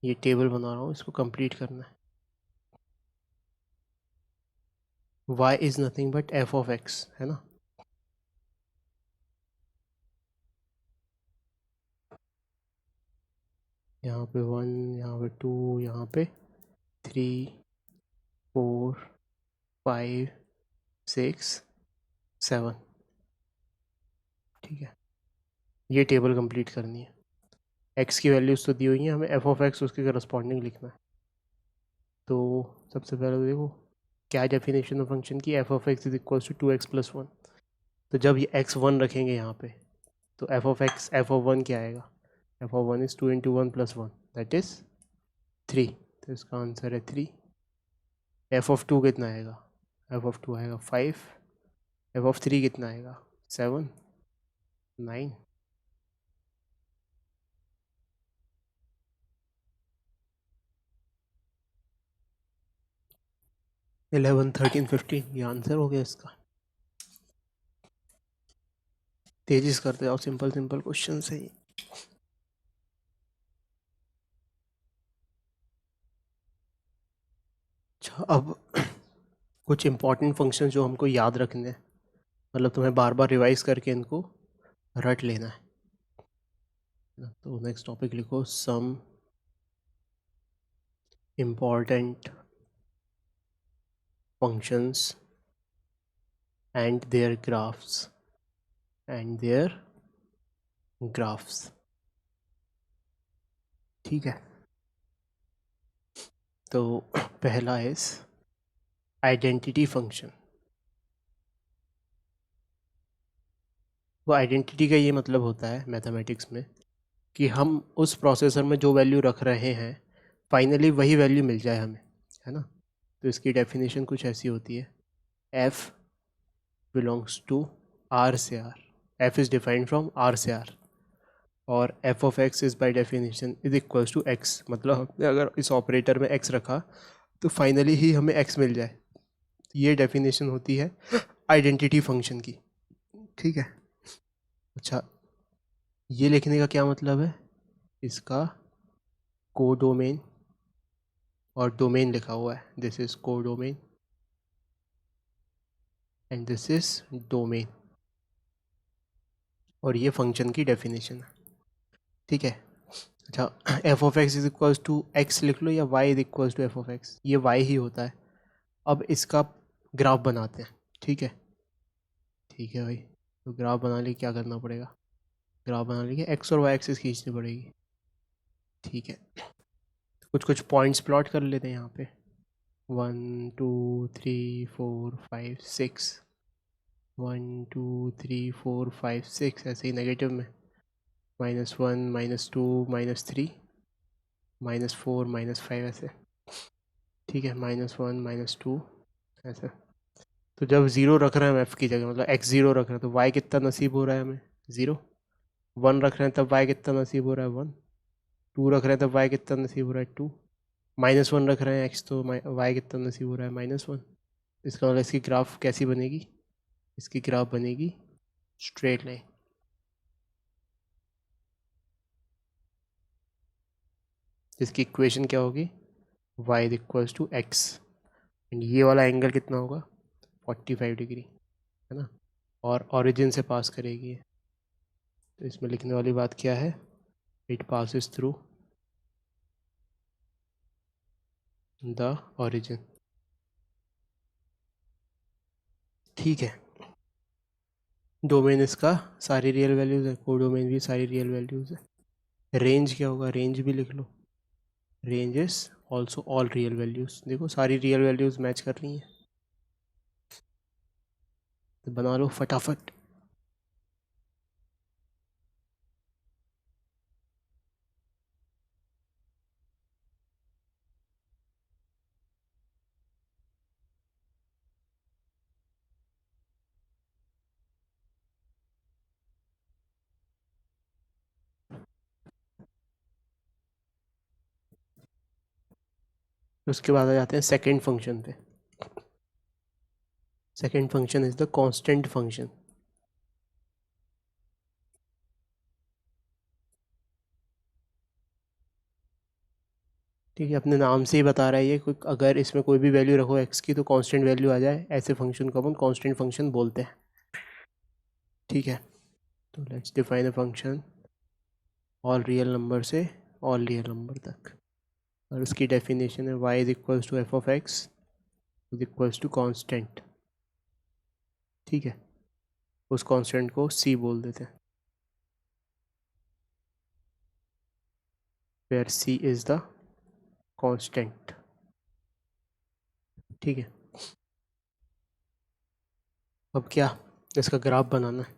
ये टेबल बना रहा हूँ, इसको कंप्लीट करना है। y is nothing but f of x, है ना। यहाँ पे 1, यहाँ पे 2, यहाँ पे 3, 4, 5, 6, 7, ठीक है। ये टेबल कंप्लीट करनी है। x की वैल्यूज़ तो दी हुई हैं, हमें f of x उसके करस्पॉन्डिंग लिखना है। तो सबसे पहले तो देखो क्या डेफिनेशन ऑफ फंक्शन की, f of x is equals to 2x plus 1। तो जब ये x1 रखेंगे यहाँ पे, तो f of 1 क्या आएगा, f of 1 is 2 into 1 plus 1, that is 3। तो इसका आंसर है 3। f of 2 कितना आएगा, एफ ऑफ 2 आएगा 5, एफ ऑफ 3 कितना आएगा 7, 9, 11, 13, 15। ये आंसर हो गया इसका। तेजी से करते जाओ, सिंपल सिंपल क्वेश्चन है ये। अच्छा, अब कुछ इंपॉर्टेंट फंक्शन जो हमको याद रखने हैं, मतलब तुम्हें बार बार रिवाइज करके इनको रट लेना है। तो नेक्स्ट टॉपिक लिखो, some important functions and their graphs. ठीक है, तो पहला इज आइडेंटिटी फंक्शन। वो आइडेंटिटी का ये मतलब होता है मैथमेटिक्स में कि हम उस प्रोसेसर में जो वैल्यू रख रहे हैं फाइनली वही वैल्यू मिल जाए हमें, है ना। तो इसकी डेफिनेशन कुछ ऐसी होती है, f बिलोंग्स टू r से r, f is defined from r से r, और f of x is by definition is equals to x। मतलब हमने अगर इस ऑपरेटर में x रखा तो फाइनली ही हमें x मिल जाए। ये डेफिनेशन होती है आइडेंटिटी फंक्शन की। ठीक है, अच्छा ये लिखने का क्या मतलब है, इसका कोडोमेन और डोमेन लिखा हुआ है, this is codomain and this is domain, और ये फंक्शन की डेफिनेशन है। ठीक है, अच्छा F of x is equals to X लिख लो या Y is equals to F of X, ये वाई ही होता है। अब इसका ग्राफ बनाते हैं। ठीक है, ठीक है भाई, तो ग्राफ बनाने के क्या करना पड़ेगा, ग्राफ बनाने के एक्स और वाई एक्सिस खींचनी पड़ेगी। ठीक है, तो कुछ कुछ पॉइंट्स प्लॉट कर लेते हैं यहाँ पे, 1 2 3 4 5 6, 1 2 3 4 5 6, ऐसे ही नेगेटिव में -1 -2 -3 -4 -5 ऐसे। ठीक है, -1 -2 ऐसे। तो जब ज़ीरो रख रहे हैं हम एफ़ की जगह, मतलब x ज़ीरो रख रहे हैं, तो y कितना नसीब हो रहा है हमें 0। 1 रख रहे हैं तब y कितना नसीब हो रहा है 1। 2 रख रहे हैं तब y कितना नसीब हो रहा है 2। -1 रख रहे हैं x, तो y कितना नसीब हो रहा है -1। इसका मतलब इसकी ग्राफ कैसी बनेगी, इसकी ग्राफ बनेगी स्ट्रेट लाइन। इसकी इक्वेशन क्या होगी, y is equals to X, and ये वाला एंगल कितना होगा 45 डिग्री, है ना, और ओरिजिन से पास करेगी ये। तो इसमें लिखने वाली बात क्या है, it passes through the origin. ठीक है, डोमेन इसका सारी रियल वैल्यूज़ है, कोडोमेन भी सारी रियल वैल्यूज़ है। रेंज क्या होगा, रेंज भी लिख लो, range is also all real values. देखो सारी रियल वैल्यूज़ मैच कर रही हैं, तो बना लो फटाफट। उसके बाद आ जाते हैं सेकेंड फंक्शन पे। Second function is the constant function. ठीक है, अपने नाम से ही बता रहा है ये, अगर इसमें कोई भी वैल्यू रखो x की तो कांस्टेंट वैल्यू आ जाए, ऐसे फंक्शन को अपन कांस्टेंट फंक्शन बोलते हैं। ठीक है, तो let's define a function all real number से ऑल रियल नंबर तक, और उसकी डेफिनेशन है y is equals to F of x is equals to constant. ठीक है, उस कांस्टेंट को c बोल देते हैं, where c is the constant. ठीक है, अब क्या, इसका ग्राफ बनाना है।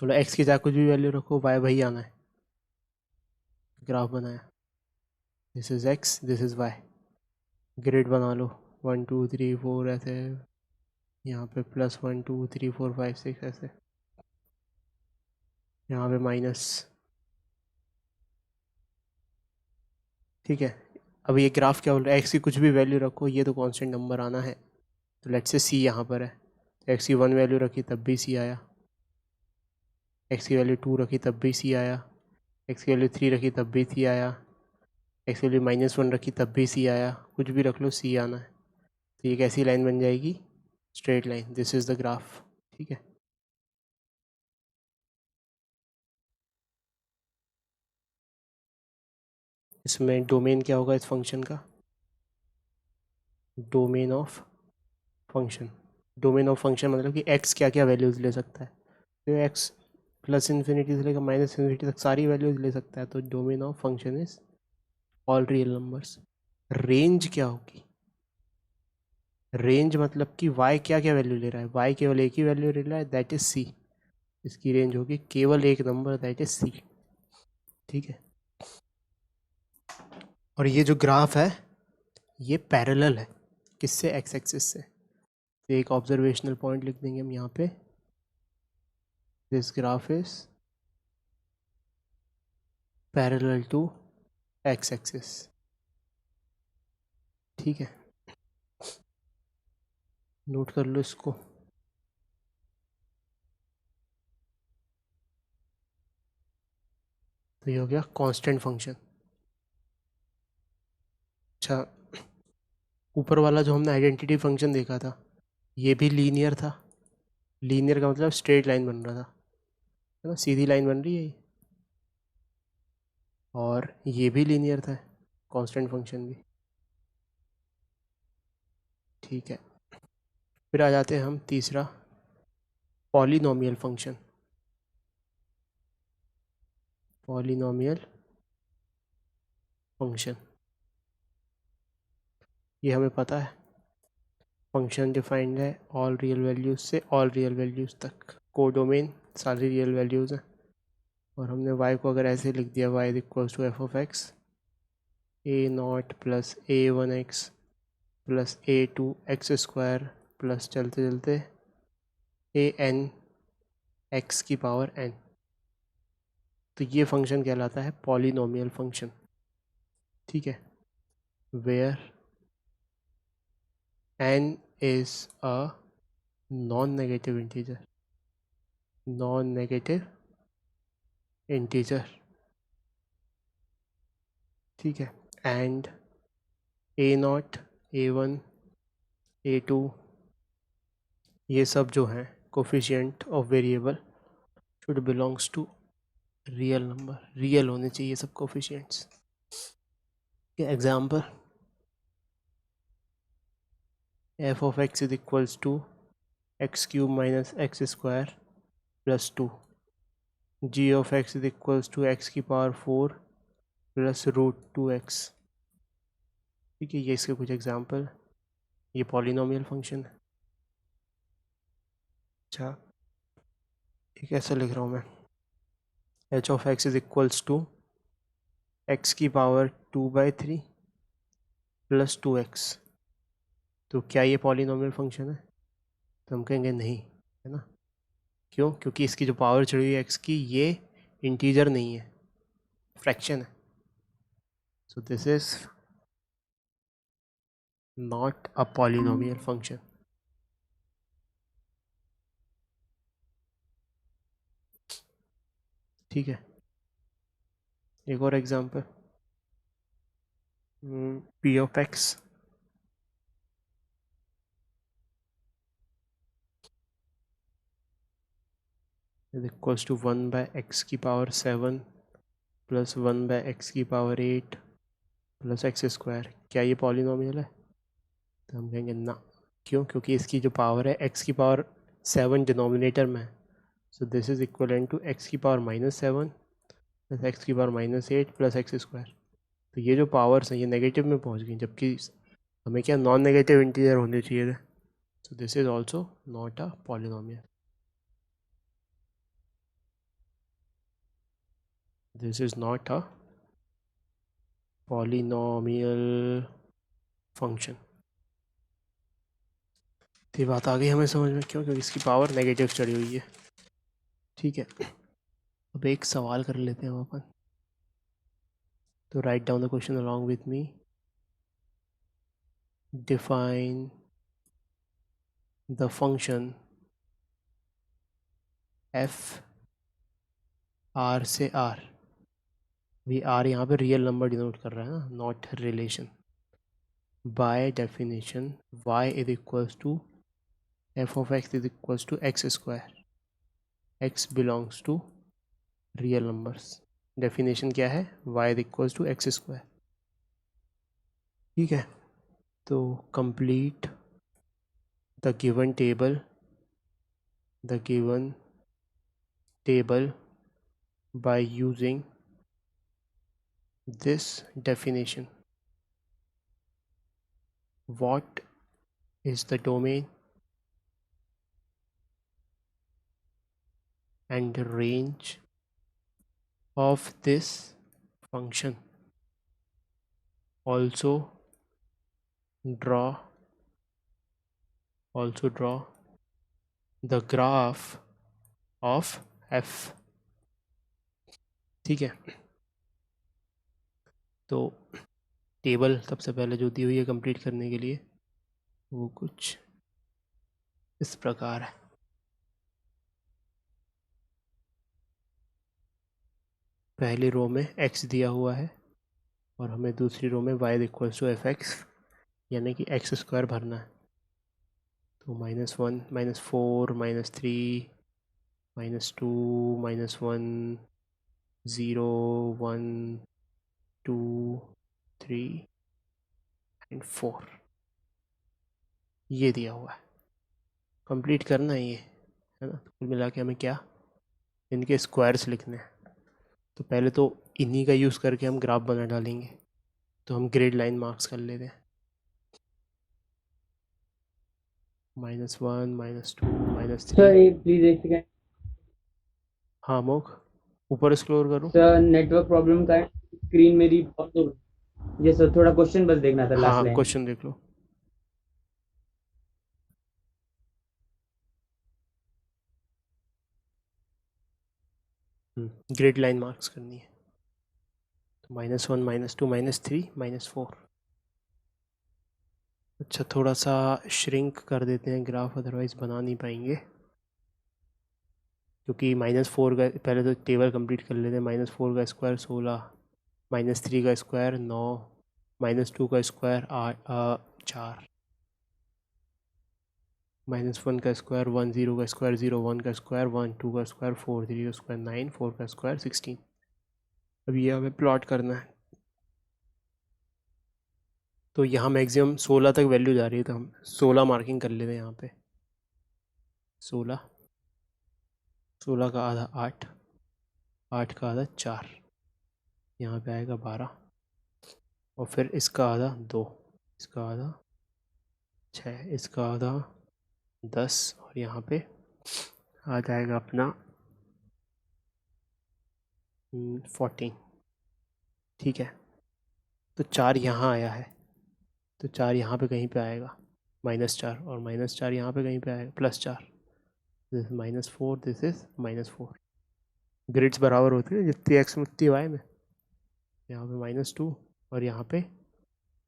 तो x की जगह कुछ भी वैल्यू रखो, y वही आना है। ग्राफ बनाया, this is x, this is y, grid बना लो, 1 2 3 4 ऐसे, यहाँ पे +1 2 3 4 5 6 ऐसे, यहाँ पे माइनस। ठीक है, अब ये ग्राफ क्या बोल रहा है, एक्स की कुछ भी वैल्यू रखो, ये तो कांस्टेंट नंबर आना है। तो लेट्स से सी यहाँ पर है, तो एक्स की 1 वैल्यू रखी तब भी सी आया, एक्स की वैल्यू 2 रखी तब भी सी आया, एक्स की वैल्यू 3 रखी तब भी सी आया, एक्स की वैल्यू -1 रखी तब भी सी आया, कुछ भी रख लो सी आना है। तो ये कैसी लाइन बन जाएगी, straight line. This is the graph. ठीक है, इसमें डोमेन क्या होगा इस फंक्शन का, domain of function. Domain of function मतलब कि एक्स क्या क्या वैल्यूज़ ले सकता है, तो एक्स +∞ से लेकर -∞ तक सारी वैल्यूज़ ले सकता है। तो domain of function is all real numbers. Range क्या होगी, रेंज मतलब कि y क्या क्या वैल्यू ले रहा है, y केवल एक ही वैल्यू ले रहा है, दैट इज c। इसकी रेंज होगी केवल एक नंबर, दैट इज c। ठीक है, और ये जो ग्राफ है ये पैरेलल है किससे, एक्स एक्सिस से। तो एक ऑब्जर्वेशनल पॉइंट लिख देंगे हम यहाँ पे, this graph is parallel to X axis. ठीक है, नोट कर लो इसको। तो ये हो गया कांस्टेंट फंक्शन। अच्छा, ऊपर वाला जो हमने आइडेंटिटी फंक्शन देखा था ये भी लीनियर था। लीनियर का मतलब स्ट्रेट लाइन बन रहा था, है ना, सीधी लाइन बन रही है ये। और ये भी लीनियर था, कांस्टेंट फंक्शन भी। ठीक है, फिर आ जाते हैं हम तीसरा, पॉलिनोमियल फंक्शन। पॉलिनोमियल फंक्शन, ये हमें पता है, फंक्शन डिफाइंड है ऑल रियल वैल्यूज से ऑल रियल वैल्यूज तक, कोडोमेन सारी रियल वैल्यूज हैं। और हमने y को अगर ऐसे लिख दिया, y equals to F of X a0 plus a1x plus a2x² plus चलते चलते an x की पावर n। तो ये फंक्शन कहलाता है पॉलिनोमियल फंक्शन। ठीक है, where n is a non negative integer, non negative integer. ठीक है, एंड a0 a1 a2 ये सब जो हैं coefficient of variable should belongs to real number, real होने चाहिए सब coefficients. Example, F of x is equals to x³ minus x² plus 2, G of x is equals to x की power 4 plus √2x। ठीक है, ये इसके कुछ example, ये पॉलिनोमियल फंक्शन है। अच्छा, ये कैसे लिख रहा हूँ मैं, H of x is equals to x की पावर 2/3 प्लस 2x। तो क्या ये पॉलिनोमियल फंक्शन है, तो हम कहेंगे नहीं, है ना। क्यों, क्योंकि इसकी जो पावर चढ़ी हुई है x की, ये इंटीजर नहीं है, फ्रैक्शन है। So this is not a polynomial function. ठीक है, एक और example, p of x is equals to 1/x की पावर 7 प्लस 1/x की पावर 8 प्लस x²। क्या ये पॉलिनोमियल है, तो हम कहेंगे ना। क्यों, क्योंकि इसकी जो पावर है x की पावर 7 डिनोमिनेटर में है। So this is equivalent to x की पावर -7 प्लस x की पावर -8 प्लस x²। तो ये जो पावर्स हैं ये नेगेटिव में पहुंच गई, जबकि हमें क्या नॉन नेगेटिव इंटीजर होने चाहिए थे। सो this is also not a polynomial. This is not a polynomial function. ये बात आ गई हमें समझ में, क्यों? क्योंकि इसकी पावर नेगेटिव चढ़ी हुई है। ठीक है, अब एक सवाल कर लेते हैं हम अपन। तो right down the question along with me. Define the function F R से आर। भी आर यहाँ पे रियल नंबर डिनोट कर रहा है ना, not relation. By definition y is equals to F of x is equals to X square. x belongs to real numbers. Definition क्या है? y is equals to X square. ठीक है, तो complete the given table by using this definition. What is the domain and range of this function? Also draw the graph of f. ठीक है, तो table सबसे पहले जो दी हुई है कंप्लीट करने के लिए, वो कुछ इस प्रकार है। पहली रो में x दिया हुआ है और हमें दूसरी रो में y equals to F X यानी कि एक्स स्क्वायर भरना है। तो -1 -4 -3 -2 -1 0 1 2 3 एंड 4 ये दिया हुआ है। कंप्लीट करना है ये, है ना। कुल मिला के हमें क्या, इनके स्क्वायर्स लिखने हैं। तो पहले तो इन्हीं का यूज़ करके हम ग्राफ बना डालेंगे। तो हम ग्रेड लाइन मार्क्स कर लेते हैं। -1 -2 सर -3। एक प्लीज एक सेकेंड। हाँ मोक, ऊपर स्क्रॉल करूँ? सर नेटवर्क प्रॉब्लम का स्क्रीन मेरी बंद हो गई। ये सर थोड़ा क्वेश्चन बस देखना था, लास्ट हाँ लाइन। क्वेश्चन देख लो। ग्रेड लाइन मार्क्स करनी है। तो -1 -2 -3 -4। अच्छा, थोड़ा सा श्रिंक कर देते हैं ग्राफ, अदरवाइज़ बना नहीं पाएंगे। क्योंकि -4 का पहले तो टेबल कंप्लीट कर लेते हैं। -4 का स्क्वायर 16, -3 का स्क्वायर 9, -2 का स्क्वायर 4, -1 का स्क्वायर 1, 0 का स्क्वायर 0, 1 का स्क्वायर 1, 2 का स्क्वायर 4, 3 का स्क्वायर 9, 4 का स्क्वायर 16। अब ये हमें प्लॉट करना है। तो यहाँ मैक्सिमम 16 तक वैल्यू जा रही है, तो हम 16 मार्किंग कर लेते हैं यहाँ पे। 16 का आधा 8, 8 का आधा 4, यहाँ पे आएगा 12, और फिर इसका आधा 2, इसका आधा 6, इसका आधा 10, और यहाँ पे आ जाएगा अपना 14। ठीक है, तो 4 यहाँ आया है, तो 4 यहाँ पे कहीं पे आएगा, -4, और -4 यहाँ पे कहीं पे आएगा, +4। This is -4, this is -4। Grids बराबर होती है, जितनी एक्स में उतनी वाई में। यहाँ पे -2 और यहाँ पे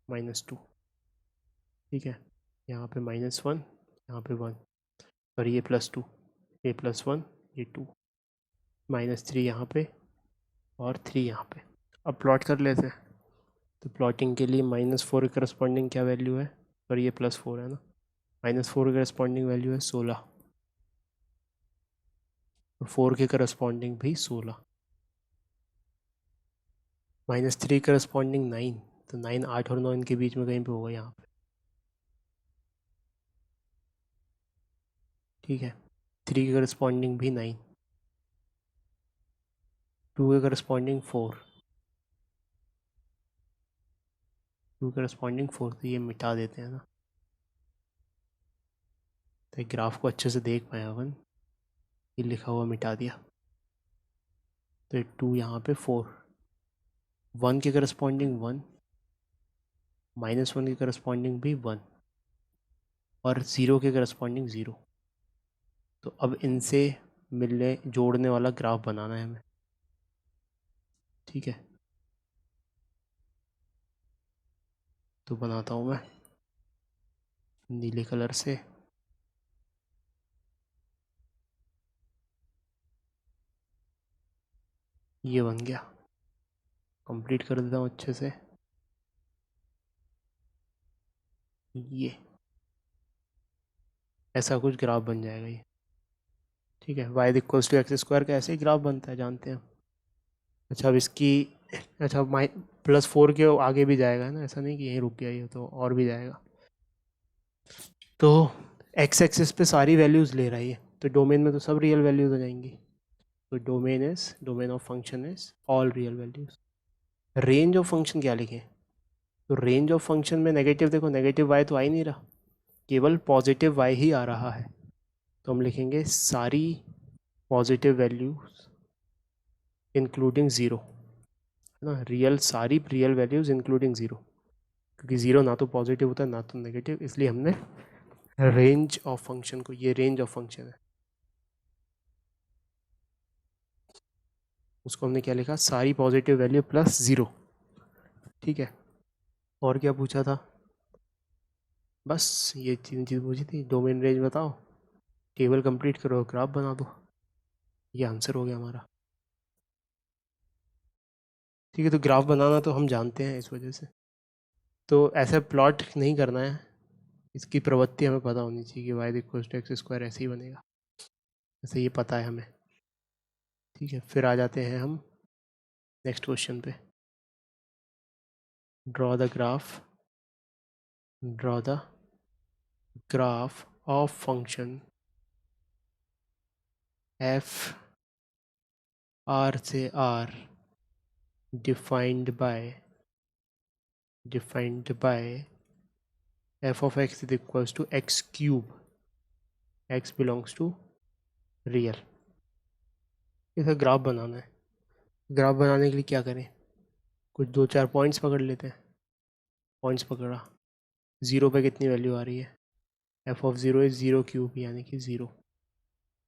-2। ठीक है, यहाँ पे -1, यहाँ पे 1, और ये +2, ये +1, ये 2, -3 यहाँ पे और 3 यहाँ पे। अब प्लॉट कर लेते हैं। तो प्लॉटिंग के लिए -4 के करस्पॉन्डिंग क्या वैल्यू है, और ये +4 है ना। -4 के करस्पॉन्डिंग वैल्यू है 16, और 4 के करस्पॉन्डिंग भी 16। -3 करस्पॉन्डिंग 9, तो 9 8 और 9 इनके बीच में कहीं पे होगा यहाँ पे। ठीक है, 3 के करस्पॉन्डिंग भी 9, 2 के करस्पॉन्डिंग 4, 2 करस्पॉन्डिंग 4, तो ये मिटा देते हैं ना। तो ग्राफ को अच्छे से देख पाए अपन, ये लिखा हुआ मिटा दिया। तो 2 यहाँ पे 4, 1 के करस्पॉन्डिंग 1, -1 के करस्पॉन्डिंग भी 1, और 0 के करस्पॉन्डिंग 0। तो अब इनसे मिलने जोड़ने वाला ग्राफ बनाना है हमें, ठीक है। तो बनाता हूँ मैं नीले कलर से। ये बन गया, कंप्लीट कर देता हूँ अच्छे से। ये ऐसा कुछ ग्राफ बन जाएगा ये, ठीक है। y equals to X square का ऐसे ही ग्राफ बनता है, जानते हैं। अच्छा अब इसकी, अच्छा +4 के आगे भी जाएगा ना, ऐसा नहीं कि यहीं रुक गया ये, तो और भी जाएगा। तो एक्स एक्सिस पे सारी वैल्यूज़ ले रहा है ये, तो डोमेन में तो सब रियल वैल्यूज़ आ जाएंगी। तो domain of function is all real values. Range of function क्या लिखें? तो रेंज ऑफ फंक्शन में नेगेटिव, देखो नेगेटिव वाई तो आ ही नहीं रहा, केवल पॉजिटिव वाई ही आ रहा है। तो हम लिखेंगे सारी पॉजिटिव वैल्यूज इंक्लूडिंग ज़ीरो, है ना, सारी रियल वैल्यूज इंक्लूडिंग ज़ीरो, क्योंकि ज़ीरो ना तो पॉजिटिव होता है ना तो नेगेटिव, इसलिए हमने रेंज ऑफ फंक्शन को, ये रेंज ऑफ फंक्शन है, उसको हमने क्या लिखा, सारी पॉजिटिव वैल्यू प्लस ज़ीरो, ठीक है। और क्या पूछा था? बस ये तीन चीज़ पूछी थी। डोमेन रेंज बताओ, टेबल कंप्लीट करो, ग्राफ बना दो, ये आंसर हो गया हमारा, ठीक है। तो ग्राफ बनाना तो हम जानते हैं, इस वजह से तो ऐसे प्लॉट नहीं करना है, इसकी प्रवृत्ति हमें पता होनी चाहिए कि Y equals to X square ऐसे ही बनेगा, ऐसे ये पता है हमें, ठीक है। फिर आ जाते हैं हम नेक्स्ट क्वेश्चन पे। Draw the graph of function F R से R defined by f of x is equals to x cube, x belongs to real. इसका ग्राफ बनाना है। ग्राफ बनाने के लिए क्या करें, कुछ 2-4 पॉइंट्स पकड़ लेते हैं। पॉइंट्स पकड़ा, ज़ीरो पे कितनी वैल्यू आ रही है, F of zero is zero cube यानी कि ज़ीरो।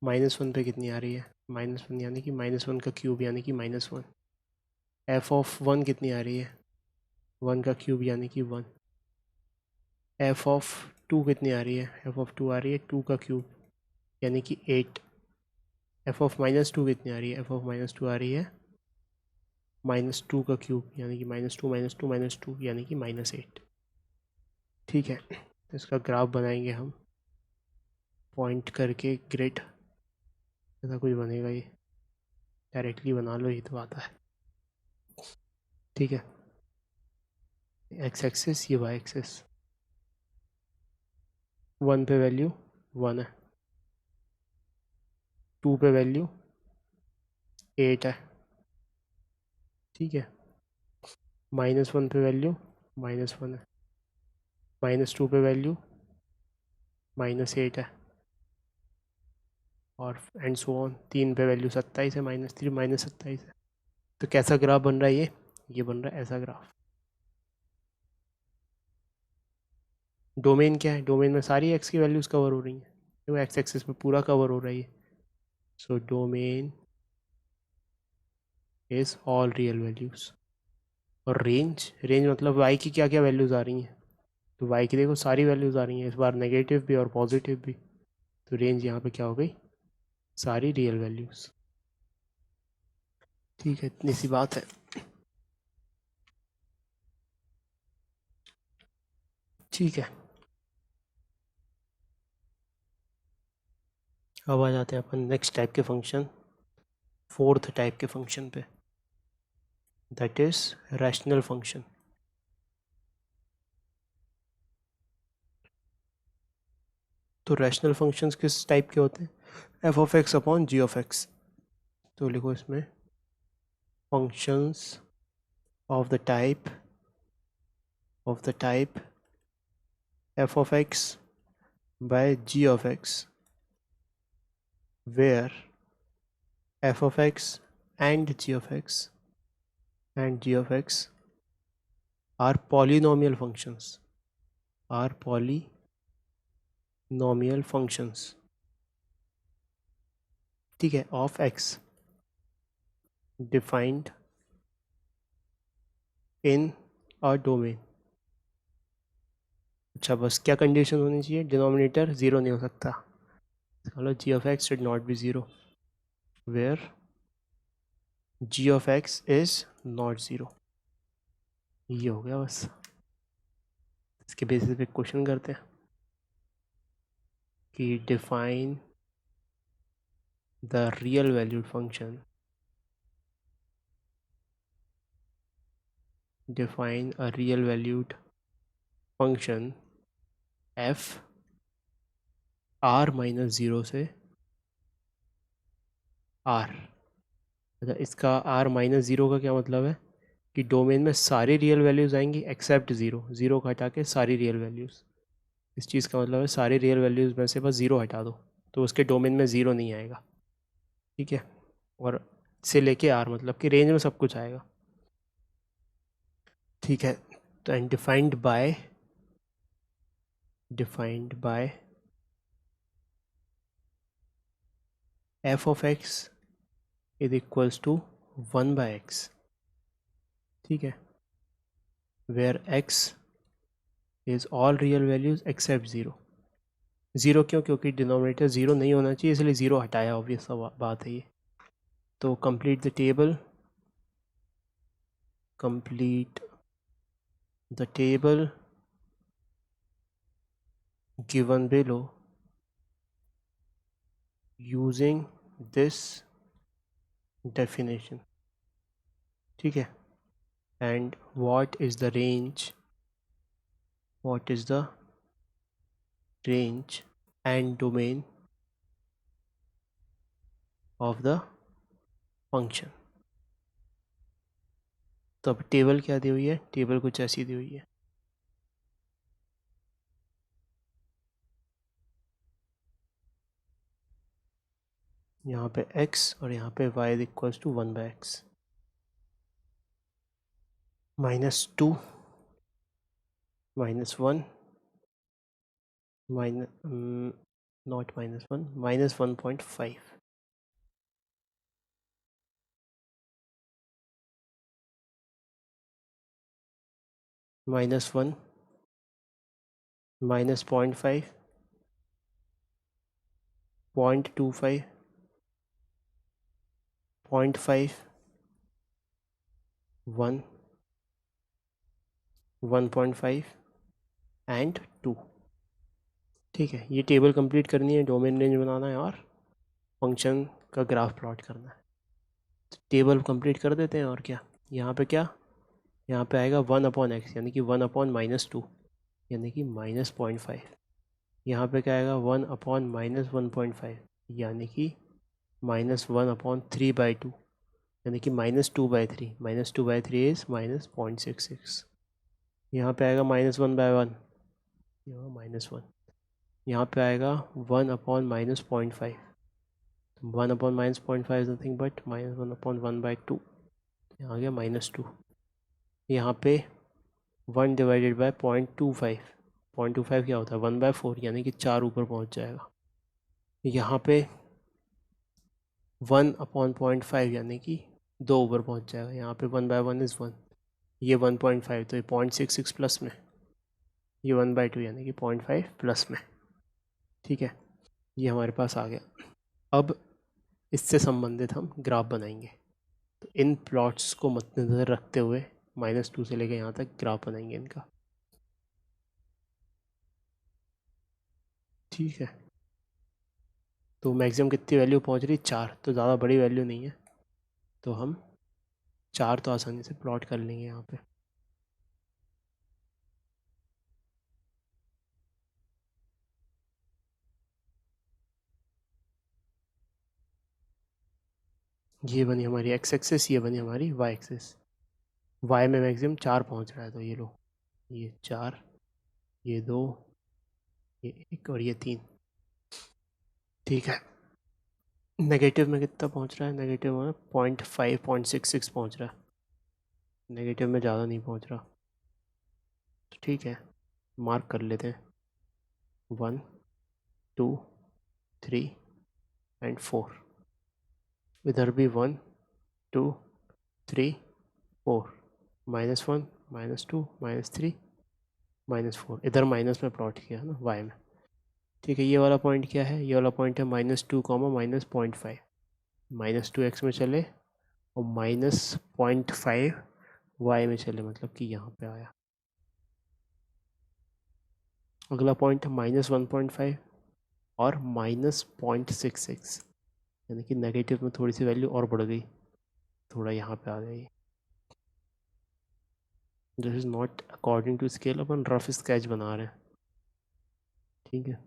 -1 पे कितनी आ रही है, -1 यानी कि -1 का क्यूब यानी कि -1। एफ ऑफ 1 कितनी आ रही है, 1 का क्यूब यानी कि 1। एफ ऑफ 2 कितनी आ रही है, एफ ऑफ 2 आ रही है 2 का क्यूब यानी कि 8। एफ ऑफ -2 कितनी आ रही है, एफ ऑफ -2 आ रही है -2 का क्यूब यानी कि -2 यानी कि -8, ठीक है। तो इसका ग्राफ बनाएंगे हम पॉइंट करके, ग्रिड ऐसा कुछ बनेगा, ये डायरेक्टली बना लो, ये तो आता है, ठीक है। एक्स एक्सिस, ये वाई एक्सिस, 1 पे वैल्यू 1 है, 2 पे वैल्यू 8 है, ठीक है। -1 पे वैल्यू -1 है, -2 पे वैल्यू -8 है, और एंड सो ऑन। 3 पे वैल्यू 27 है, -3 -27 है। तो कैसा ग्राफ बन रहा है ये बन रहा है ऐसा ग्राफ। डोमेन क्या है, डोमेन में सारी एक्स की वैल्यूज़ कवर हो रही हैं, तो एक्स एक्सिस में पूरा कवर हो रही है। सो domain is all real values. और रेंज मतलब वाई की क्या क्या वैल्यूज़ आ रही हैं, तो वाई की देखो सारी वैल्यूज़ आ रही हैं, इस बार नेगेटिव भी और पॉजिटिव भी। तो रेंज यहाँ पे क्या हो गई, सारी रियल वैल्यूज़, ठीक है। इतनी सी बात है, ठीक है। अब आ जाते हैं अपन नेक्स्ट टाइप के फंक्शन, फोर्थ टाइप के फंक्शन पे, दैट इज रैशनल फंक्शन। तो रैशनल फंक्शंस किस टाइप के होते हैं, F of X upon G of X. तो लिखो इसमें functions of the type F of X by G of X, where f of x and g of x are polynomial functions, are polynomial nominal functions, ठीक है, of x defined in a domain. अच्छा, बस क्या condition होनी चाहिए? Denominator zero नहीं हो सकता। चलो, g of x should not be zero where g of x is not zero. ये हो गया बस। इसके बेसिस पे क्वेश्चन करते हैं कि define the real valued function, define a real valued function f r minus zero से r। अच्छा, इसका r माइनस ज़ीरो का क्या मतलब है कि डोमेन में सारी रियल वैल्यूज़ आएंगी एक्सेप्ट ज़ीरो, ज़ीरो को हटा के सारी रियल वैल्यूज़। इस चीज़ का मतलब है सारी रियल वैल्यूज़ में से बस ज़ीरो हटा दो तो उसके डोमेन में ज़ीरो नहीं आएगा, ठीक है। और से लेके r मतलब कि रेंज में सब कुछ आएगा, ठीक है। तो and defined by f of x is equals to 1/x, ठीक है, where x is all real values except zero. Zero क्यों? क्योंकि डिनोमिनेटर ज़ीरो नहीं होना चाहिए, इसलिए ज़ीरो हटाया, ऑब्वियस सा बात है ये। तो complete the table given below using this definition, ठीक है। And what is the range and domain of the function. तो अब टेबल क्या दी हुई है? टेबल कुछ ऐसी दी हुई है, यहाँ पे x और यहाँ पे y equals to 1/x, -2 -1 not -1 -1.5, -1 -0.5 0.25 0.5 1 1.5 and 2, ठीक है। ये टेबल कंप्लीट करनी है, डोमेन रेंज बनाना है और फंक्शन का ग्राफ प्लॉट करना है। तो टेबल कंप्लीट कर देते हैं और क्या। यहाँ पे क्या, यहाँ पे आएगा 1/x यानी कि 1/-2 यानी कि -0.5। यहाँ पे क्या आएगा 1/-1.5 यानी कि -1/3/2 यानी कि -2/3, -2/3 इज़ -0.66। यहाँ पे आएगा -1/1, यहाँ -1, यहाँ पे आएगा 1/-0.5, 1/-0.5 इज नथिंग बट -1/1/2, यहाँ आ गया -2। यहाँ पे 1/0.25, 0.25 क्या होता है 1/4 यानी कि 4 ऊपर पहुँच जाएगा। यहाँ पे 1/0.5 यानी कि 2 ऊपर पहुँच जाएगा। यहाँ पे 1/1 इज़ 1, ये 1.5 तो ये 0.66 प्लस में, ये 1/2 यानी कि 0.5 प्लस में, ठीक है। ये हमारे पास आ गया। अब इससे संबंधित हम ग्राफ बनाएंगे। तो इन प्लॉट्स को मद्देनज़र रखते हुए -2 से लेकर यहाँ तक ग्राफ बनाएंगे इनका, ठीक है। तो मैक्सिमम कितनी वैल्यू पहुँच रही? 4, तो ज़्यादा बड़ी वैल्यू नहीं है, तो हम 4 तो आसानी से प्लॉट कर लेंगे यहाँ पे। ये बनी हमारी x एक्सिस, ये बनी हमारी y एक्सिस। y में मैक्सिमम 4 पहुँच रहा है, तो ये लो, ये 4, ये 2, ये 1 और ये 3, ठीक है। नेगेटिव में कितना पहुँच रहा है? नेगेटिव में 0.5 0.66 पहुँच रहा है, नेगेटिव में ज़्यादा नहीं पहुँच रहा, तो ठीक है, मार्क कर लेते हैं 1 2 3 एंड 4। इधर भी 1 2 3 4, -1 -2 -3 -4। इधर माइनस में प्लॉट किया ना y में। ठीक है, ये वाला पॉइंट क्या है? ये वाला पॉइंट है -2 -0.5। -2 x में चले और -0.5 y में चले, मतलब कि यहाँ पे आया। अगला पॉइंट है -1.5 और -0.66, यानी कि नेगेटिव में थोड़ी सी वैल्यू और बढ़ गई, थोड़ा यहाँ पे आ गई। This is not according to scale, अपन रफ स्केच बना रहे हैं। ठीक है,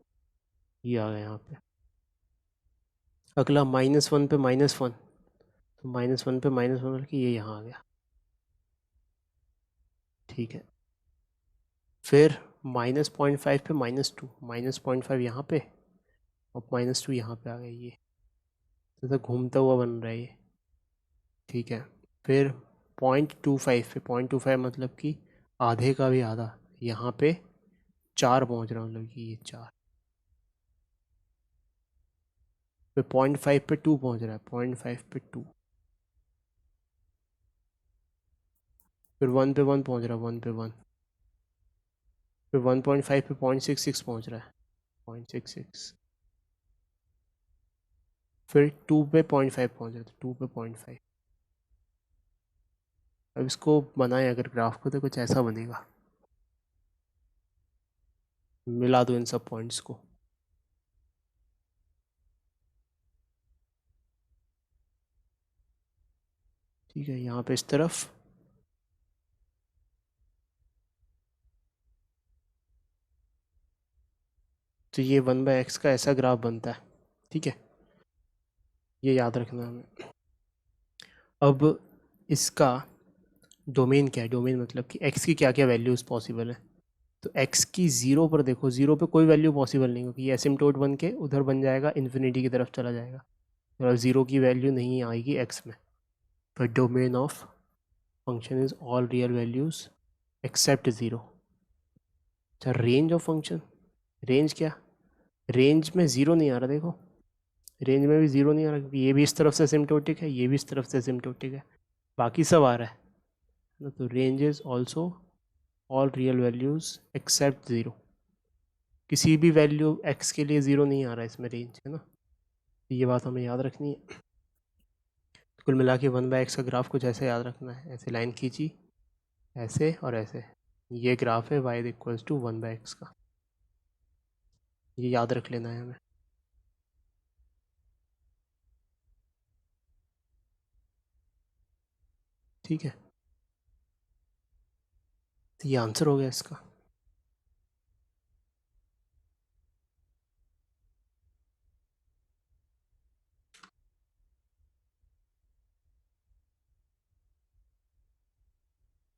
ये आ गया यहाँ पे। अगला -1 पे -1, तो -1 पे -1 कि ये यहाँ आ गया। ठीक है, फिर -0.5 पे -2, -0.5 यहाँ पे और -2 यहाँ पे आ गया। ये जैसे घूमता हुआ बन रहा है ये। ठीक है, फिर 0.25 पे, 0.25 मतलब कि आधे का भी आधा, यहाँ पे 4 पहुँच रहा, मतलब कि ये 4। फिर 0.5 पे 2 पहुँच रहा है, 0.5 पे 2। फिर 1 पे 1 पहुँच रहा है, 1 पे 1। फिर 1.5 पे 0.66 पहुँच रहा है, 0.66। फिर 2 पे 0.5 पहुँच रहा है, तो 2 पे 0.5। अब इसको बनाएं अगर ग्राफ को, तो कुछ ऐसा बनेगा। मिला दो इन सब पॉइंट्स को। ठीक है, यहाँ पे इस तरफ तो ये 1/x का ऐसा ग्राफ बनता है। ठीक है, ये याद रखना हमें। अब इसका डोमेन क्या है? डोमेन मतलब कि x की क्या क्या वैल्यूज़ पॉसिबल है। तो x की 0 पर देखो, 0 पे कोई वैल्यू पॉसिबल नहीं, क्योंकि ये एसिम्प्टोट बन के उधर बन जाएगा, इन्फिनिटी की तरफ चला जाएगा, और 0 की वैल्यू नहीं आएगी x में। तो domain of function is all real values except 0। अच्छा, रेंज ऑफ फंक्शन, रेंज क्या? रेंज में 0 नहीं आ रहा, देखो रेंज में भी 0 नहीं आ रहा, क्योंकि ये भी इस तरफ से एसिम्प्टोटिक है, ये भी इस तरफ से एसिम्प्टोटिक है, बाकी सब आ रहा है ना। तो range is also all real values except 0। किसी भी वैल्यू x के लिए 0 नहीं आ रहा है इसमें, रेंज है ना। तो ये बात हमें याद रखनी है। तो कुल मिला के 1/x का ग्राफ कुछ ऐसे याद रखना है। ऐसे लाइन खींची, ऐसे और ऐसे, ये ग्राफ है y इक्वल्स टू 1/x का। ये याद रख लेना है हमें। ठीक है, तो ये आंसर हो गया इसका।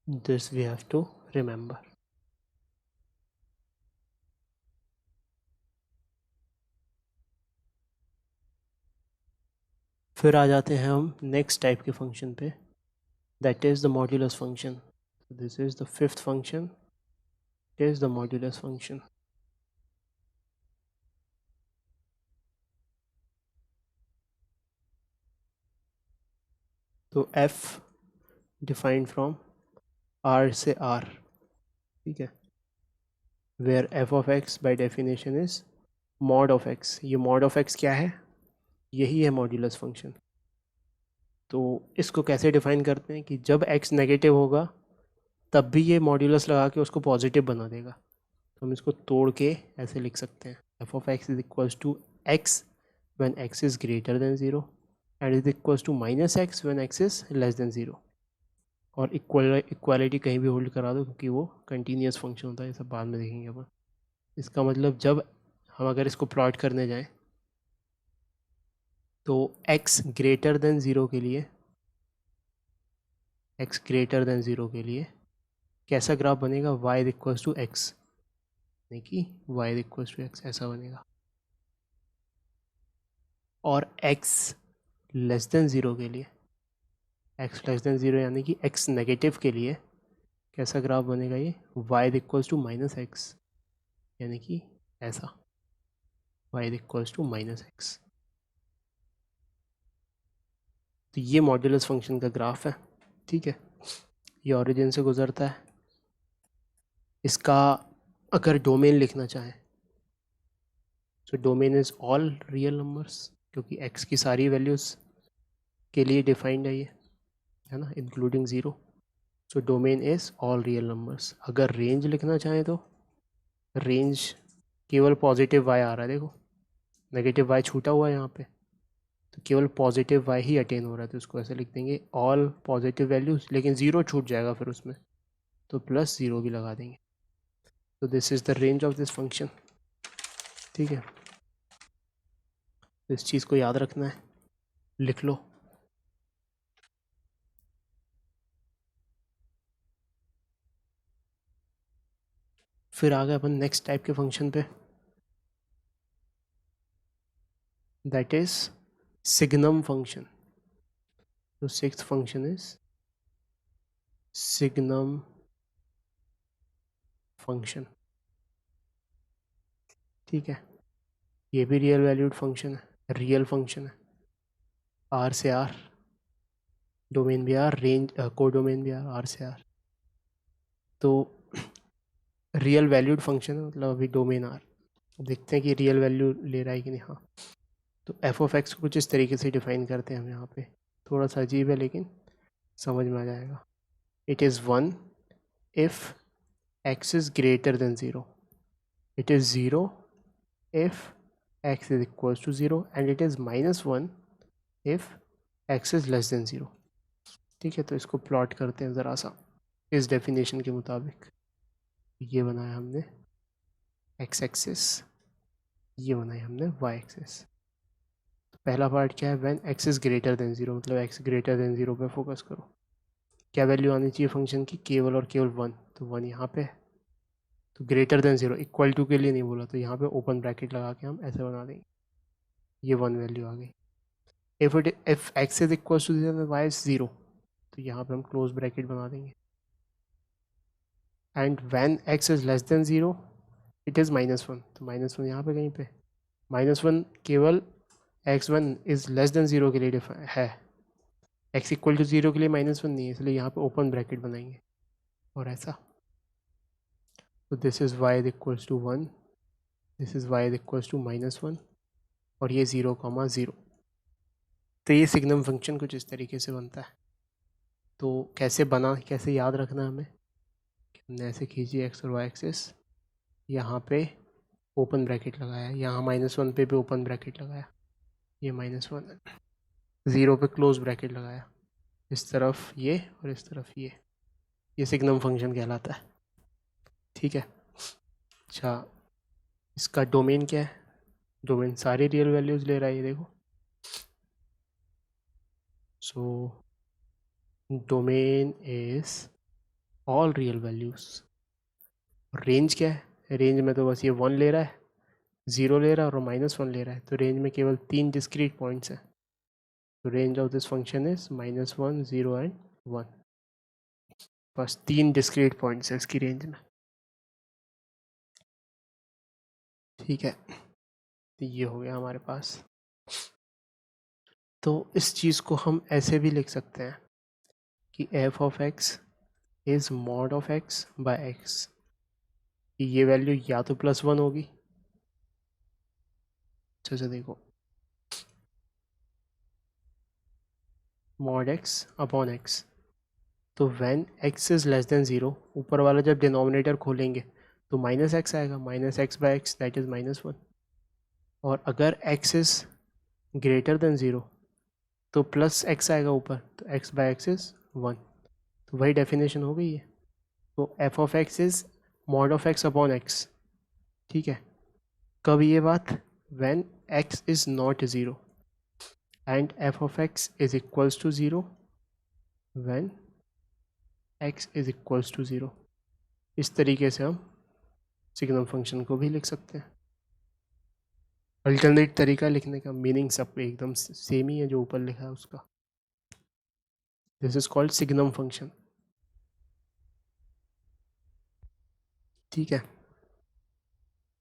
This we have to remember. फिर आ जाते हैं हम नेक्स्ट टाइप के फंक्शन पे, that is the modulus function. This is the fifth function, it is the modulus function. तो f डिफाइंड फ्रॉम r से r। ठीक है, where f of x by definition is mod of x। ये mod of x क्या है? यही है modulus function. तो इसको कैसे डिफाइन करते हैं कि जब x नेगेटिव होगा तब भी ये मॉड्यूलस लगा के उसको पॉजिटिव बना देगा। तो हम इसको तोड़ के ऐसे लिख सकते हैं, f of x is equals to x when x is greater than 0 and is equals to minus x when x is less than 0। और इक्वालिटी कहीं भी होल्ड करा दो, क्योंकि वो कंटिन्यूस फंक्शन होता है, ये सब बाद में देखेंगे अपन। इसका मतलब जब हम अगर इसको प्लॉट करने जाएं तो x ग्रेटर देन 0 के लिए, x ग्रेटर देन 0 के लिए कैसा ग्राफ बनेगा? y इक्वल्स टू एक्स, यानी कि y इक्वल्स टू एक्स ऐसा बनेगा। और x लेस देन 0 के लिए, x लेस देन 0 यानी कि x नेगेटिव के लिए कैसा ग्राफ बनेगा? ये y equals to minus X, यानी कि ऐसा। y is equals to minus x. तो ये मॉड्यूलस फंक्शन का ग्राफ है, ठीक है। ये ओरिजिन से गुजरता है। इसका अगर डोमेन लिखना चाहें तो domain is all real numbers, क्योंकि x की सारी वैल्यूज़ के लिए डिफाइंड है ये, है ना, including zero. So domain is all real numbers. अगर रेंज लिखना चाहें तो रेंज केवल पॉजिटिव y आ रहा है, देखो नेगेटिव y छूटा हुआ है यहाँ पे, तो केवल पॉजिटिव y ही अटेन हो रहा है, तो उसको ऐसे लिख देंगे ऑल पॉजिटिव वैल्यूज़, लेकिन ज़ीरो छूट जाएगा फिर उसमें, तो प्लस ज़ीरो भी लगा देंगे। तो this is the range of this function, ठीक है। इस चीज़ को याद रखना है, लिख लो। फिर आ गए अपन नेक्स्ट टाइप के फंक्शन पे, दैट इज सिग्नम फंक्शन। तो sixth function is signum function, ठीक है। ये भी रियल वैल्यूड फंक्शन है, रियल फंक्शन है, आर से आर, डोमेन भी आर, रेंज को डोमेन भी आर से आर। तो रियल वैल्यूड फंक्शन है, मतलब अभी डोमेन आर। देखते हैं कि रियल वैल्यू ले रहा है कि नहीं। हाँ, तो एफ ऑफ एक्स को कुछ इस तरीके से डिफाइन करते हैं हम यहाँ पे, थोड़ा सा अजीब है लेकिन समझ में आ जाएगा। It is one if x is greater than 0. It is 0 if x is equals to 0 and it is minus 1 if x is less than 0. ठीक है, तो इसको प्लॉट करते हैं ज़रा सा इस डेफिनेशन के मुताबिक। ये बनाया हमने x एक्सिस, ये बनाई हमने y एक्सिस। तो पहला पार्ट क्या है, when x is greater than 0, मतलब x greater than 0 पे फोकस करो। क्या वैल्यू आनी चाहिए फंक्शन की, केवल और केवल 1, तो 1 यहाँ पे। तो ग्रेटर देन 0, इक्वल टू के लिए नहीं बोला, तो यहाँ पे ओपन ब्रैकेट लगा के हम ऐसे बना देंगे, ये 1 वैल्यू आ गई। If X is equal to 0 Y is 0, तो यहाँ पे हम क्लोज ब्रैकेट बना देंगे। And when X is less than 0 it is -1, तो -1 यहाँ पे कहीं पे, -1 केवल x1 इज लेस देन 0 के लिए है, x इक्वल टू 0 के लिए -1 नहीं है, इसलिए यहाँ पे ओपन ब्रैकेट बनाएंगे और ऐसा। तो this is y is equals to 1, this is y is equals to -1 और ये 0,0। तो ये सिग्नम फंक्शन कुछ इस तरीके से बनता है। तो कैसे बना, कैसे याद रखना है हमें, हमने ऐसे खींची एक्स और वाई एक्सिस, यहाँ पे ओपन ब्रैकेट लगाया, यहाँ -1 पे भी ओपन ब्रैकेट लगाया, ये -1, 0 पे क्लोज ब्रैकेट लगाया, इस तरफ ये और इस तरफ ये सिग्नम फंक्शन कहलाता है, ठीक है। अच्छा, इसका डोमेन क्या है, डोमेन सारी रियल वैल्यूज़ ले रहा है, ये देखो। सो domain is all real values. Range क्या है, रेंज में तो बस ये 1 ले रहा है, 0 ले रहा है और -1 ले रहा है, तो रेंज में केवल 3 डिस्क्रीट पॉइंट्स हैं। तो range of this function is -1, 0 and 1, बस 3 डिस्क्रीट पॉइंट्स हैं इसकी रेंज में, ठीक है। तो ये हो गया हमारे पास। तो इस चीज़ को हम ऐसे भी लिख सकते हैं कि F of x is mod of X by X, ये वैल्यू या तो +1 होगी, अच्छा देखो, मॉड एक्स अपॉन एक्स, तो when x is less than 0, ऊपर वाला जब डिनोमिनेटर खोलेंगे तो -x आएगा, -x by X that is -1, और अगर x इज़ ग्रेटर देन 0 तो +x आएगा ऊपर, तो x बाय एक्स इज़ 1, तो वही डेफिनेशन हो गई है। तो f of x is mod of x upon X, ठीक है। कब ये बात, when x is not 0 and f of x is equals to 0 when x is equals to 0। इस तरीके से हम सिग्नम फंक्शन को भी लिख सकते हैं। अल्टरनेट तरीका लिखने का, मीनिंग सब एकदम सेम ही है जो ऊपर लिखा है उसका। This is called signum function, ठीक है।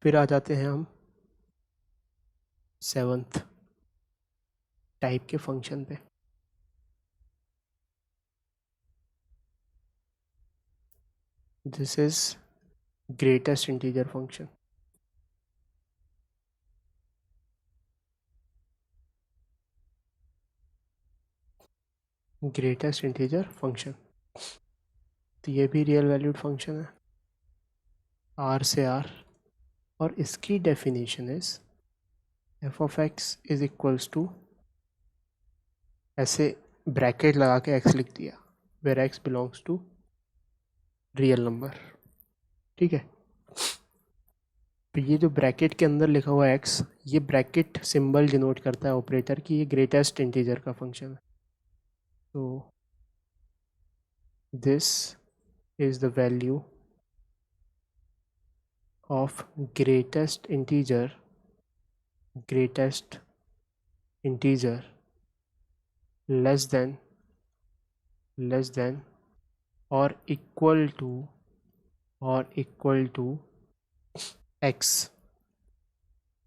फिर आ जाते हैं हम 7th टाइप के फंक्शन पे। This is greatest integer function. Greatest integer function, तो ये भी रियल वैल्यूड फंक्शन है, आर से आर, और इसकी definition is F of x is equals to, ऐसे ब्रैकेट लगा के एक्स लिख दिया, where X belongs to real number. ठीक है, तो ये जो ब्रैकेट के अंदर लिखा हुआ एक्स, ये ब्रैकेट सिंबल डिनोट करता है ऑपरेटर की ये ग्रेटेस्ट इंटीजर का फंक्शन है। तो this is the value of greatest integer less than और इक्वल टू एक्स।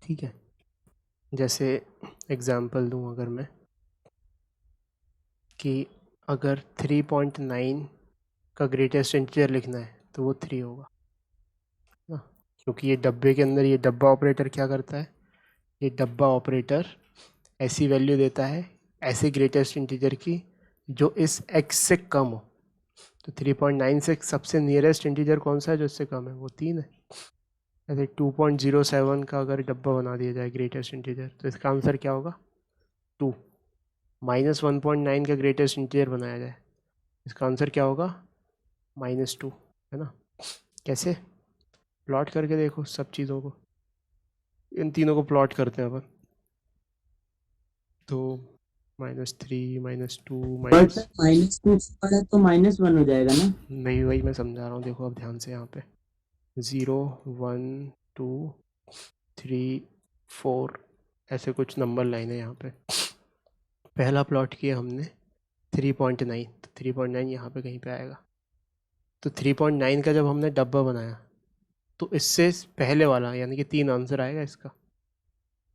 ठीक है, जैसे एग्जांपल दूं अगर मैं, कि अगर 3.9 का ग्रेटेस्ट इंटीजर लिखना है तो वो 3 होगा ना, क्योंकि ये डब्बे के अंदर ये डब्बा ऑपरेटर क्या करता है, ये डब्बा ऑपरेटर ऐसी वैल्यू देता है ऐसे ग्रेटेस्ट इंटीजर की जो इस x से कम हो। तो 3.9 से सबसे नियरेस्ट इंटीजर कौन सा है जो इससे कम है, वो 3 है। ऐसे 2.07 का अगर डब्बा बना दिया जाए ग्रेटेस्ट इंटीजर, तो इसका आंसर क्या होगा, 2। -1.9 का ग्रेटेस्ट इंटीजर बनाया जाए, इसका आंसर क्या होगा, -2, है ना। कैसे, प्लॉट करके देखो सब चीज़ों को, इन तीनों को प्लॉट करते हैं अपन। तो -3, -2 बट -2 से बड़ा तो -1 हो जाएगा ना। नहीं, वही मैं समझा रहा हूँ, देखो अब ध्यान से, यहाँ पे 0, 1, 2, 3, 4 ऐसे कुछ नंबर लाइन है यहाँ पे। पहला प्लॉट किया हमने 3.9, तो 3.9 यहाँ पे कहीं पे आएगा। तो 3.9 का जब हमने डब्बा बनाया तो इससे पहले वाला यानी कि 3 आंसर आएगा इसका।